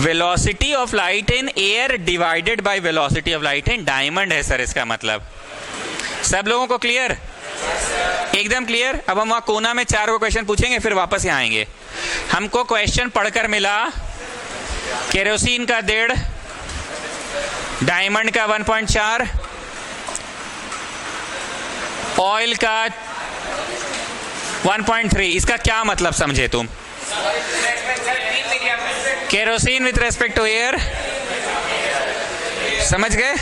velocity of light in air divided by velocity of light in diamond है सर इसका मतलब। सब लोगों को क्लियर? एकदम क्लियर। अब हम वहां कोना में 4 को क्वेश्चन पूछेंगे, फिर वापस यहाँ आएंगे। हमको क्वेश्चन पढ़कर मिला केरोसिन का 1.5, डायमंड का 1.4, ऑयल का 1.3। इसका क्या मतलब समझे तुम? Kerosene with respect to air, समझ गए?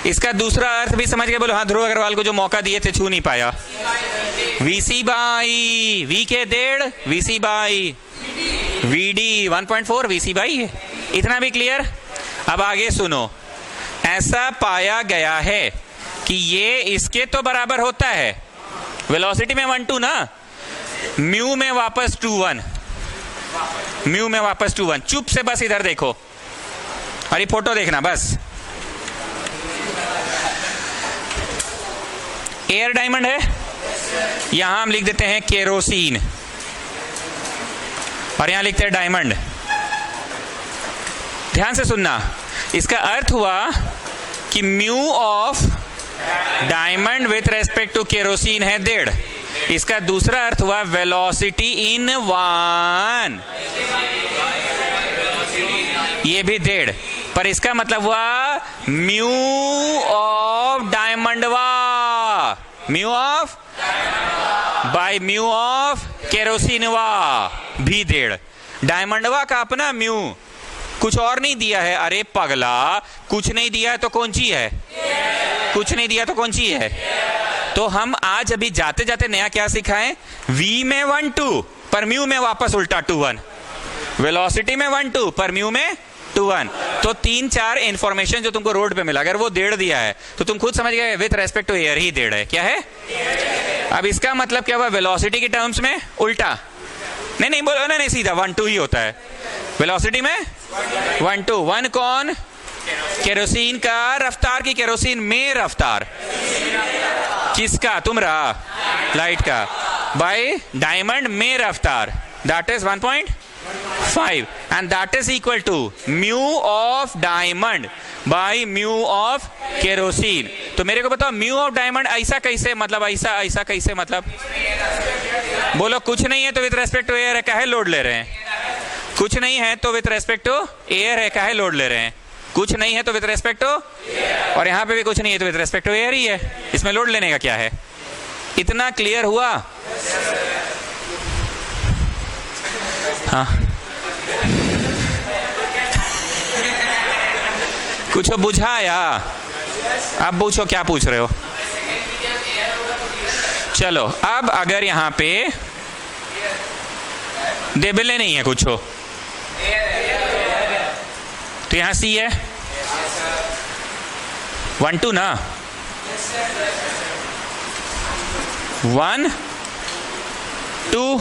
इसका दूसरा अर्थ भी समझ गए? बोलो हाँ। ध्रुव अग्रवाल को जो मौका दिए थे छू नहीं पाया। VC बाई V के 1.5, VC by VD 1.4, VC by. इतना भी क्लियर? अब आगे सुनो। ऐसा पाया गया है कि ये इसके तो बराबर होता है, वेलोसिटी में 1.2 ना, म्यू में वापस 2.1, म्यू में वापस 2.1। चुप से बस इधर देखो और ये फोटो देखना बस। एयर डायमंड है, यहां हम लिख देते हैं केरोसिन और यहां लिखते हैं डायमंड। ध्यान से सुनना, इसका अर्थ हुआ कि mu of diamond with respect to kerosene है 1.5। इसका दूसरा अर्थ हुआ वेलोसिटी इन 1, ये भी 1.5। पर इसका मतलब हुआ म्यू ऑफ डायमंडवा, mu of by mu of केरोसिनवा भी 1.5। डायमंडवा का अपना म्यू, कुछ और नहीं दिया है। अरे पगला, कुछ नहीं दिया है तो कौन सी है? कुछ नहीं दिया तो कौन सी है? तो हम आज अभी जाते जाते नया क्या सिखाएं? V में 1.2 पर म्यू में वापस उल्टा 2.1, वेलोसिटी में 1.2 पर म्यू में 2.1। तो 3-4 इंफॉर्मेशन जो तुमको रोड पे मिला, अगर वो 1.5 दिया है तो तुम खुद समझ गए विथ रेस्पेक्ट टू एयर ही 1.5 है। क्या है? अब इसका मतलब क्या हुआ? वेलोसिटी के टर्म्स में उल्टा नहीं बोलो, नहीं सीधा 1.2 ही होता है। वेलोसिटी में 1.2, 1 कौन? केरोसिन का रफ्तार की केरोसिन में रफ्तार किसका? तुम्हारा लाइट का, बाय डायमंड में रफ्तार, that is 1.5 and that is equal to mu of diamond by mu of kerosene. तो मेरे को बताओ म्यू ऑफ डायमंड ऐसा कैसे मतलब? ऐसा कैसे मतलब? बोलो कुछ नहीं है तो विथ रेस्पेक्ट टू एयर है, काहे लोड ले रहे हैं? कुछ नहीं है तो विथ रेस्पेक्ट टू एयर है, काहे लोड ले रहे हैं? कुछ नहीं है तो विथ रेस्पेक्ट टू, और यहां पे भी कुछ नहीं है तो विथ रेस्पेक्ट टू एयर ही है। इसमें लोड लेने का क्या है? इतना क्लियर हुआ? हाँ, कुछ बुझाया? अब पूछो क्या पूछ रहे हो? चलो अब अगर यहाँ पे देबले नहीं है कुछ हो तो यहाँ सी है 1 2 ना 1 2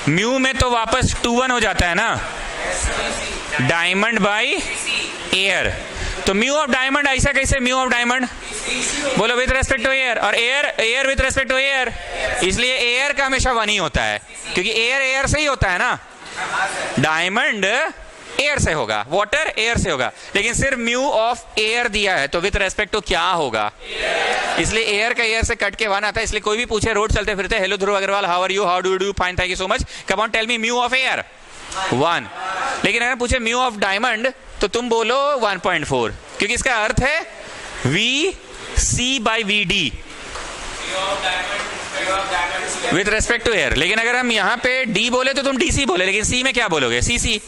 म्यू में तो वापस 2 1 हो जाता है ना, डायमंड बाई एयर। तो म्यू ऑफ डायमंड ऐसा कैसे, म्यू ऑफ डायमंड बोलो विथ रेस्पेक्ट टू एयर, और air with respect to air, इसलिए एयर का हमेशा 1 ही होता है क्योंकि एयर से ही होता है ना, डायमंड एयर से होगा, वाटर एयर से होगा, लेकिन सिर्फ म्यू ऑफ एयर दिया है तो विथ रेस्पेक्ट टू क्या होगा, इसलिए एयर का एयर से कट के 1 आता है। इसलिए कोई भी पूछे रोड चलते फिरते, hello Dhruv Agarwal, how are you, how do you, fine, thank you so much, come on tell me mu of air 1। लेकिन अगर पूछे म्यू ऑफ डायमंड तो तुम बोलो 1.4 क्योंकि इसका अर्थ है V C by V D with respect to air. लेकिन अगर हम यहाँ पे डी बोले तो तुम डीसी बोले, लेकिन सी में क्या बोलोगे, सी सी,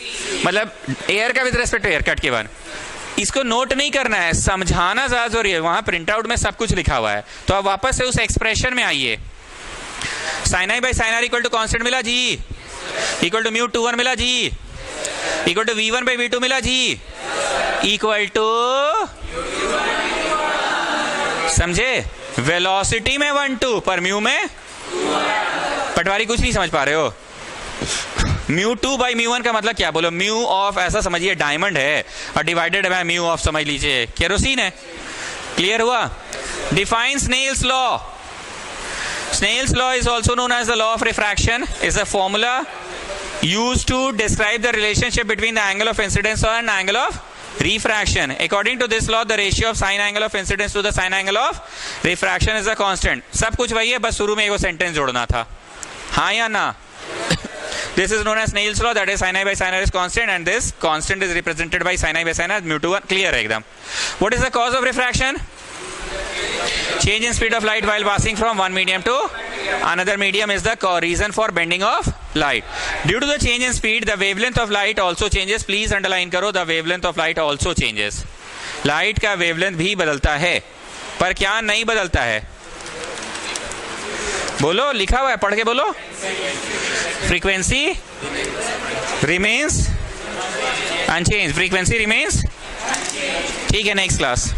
मतलब एयर का with respect to air cut के 1। इसको नोट नहीं करना है, समझाना ज्यादा जरूरी है, वहां प्रिंट आउट में सब कुछ लिखा हुआ है। तो अब वापस से उस एक्सप्रेशन में आइए, sine I by sine R equal to constant मिला जी, इक्वल टू म्यू 2 1 मिला जी, equal to v1 by v2 मिला जी, इक्वल टू, समझे, वेलोसिटी में 1 2 पर म्यू में, पटवारी कुछ नहीं समझ पा रहे हो, म्यू 2 बाई म्यू 1 का मतलब क्या, बोलो म्यू ऑफ, ऐसा समझिए डायमंड है और डिवाइडेड बाय म्यू ऑफ समझ लीजिए केरोसिन है। क्लियर हुआ? Define Snell's law. Snell's law is also known as the law of refraction. Is a formula used to describe the relationship between the angle of incidence and angle of refraction. According to this law, the ratio of sine angle of incidence to the sine angle of refraction is a constant. सब कुछ वही है, बस शुरू में एक sentence जोड़ना था, हाँ या ना। This is known as Snell's law, that is sin I by sin R is constant and this constant is represented by sin I by sin R mu 2 1. Clear है एकदम? What is the cause of refraction? Change in speed of light while passing from one medium to another medium is the reason for bending of light. Due to the change in speed, the wavelength of light also changes. Please underline करो, the wavelength of light also changes. Light का wavelength भी बदलता है, पर क्या नहीं बदलता है, बोलो, लिखा हुआ है, पढ़ के बोलो। Frequency remains unchanged. Frequency remains, ठीक है, next class.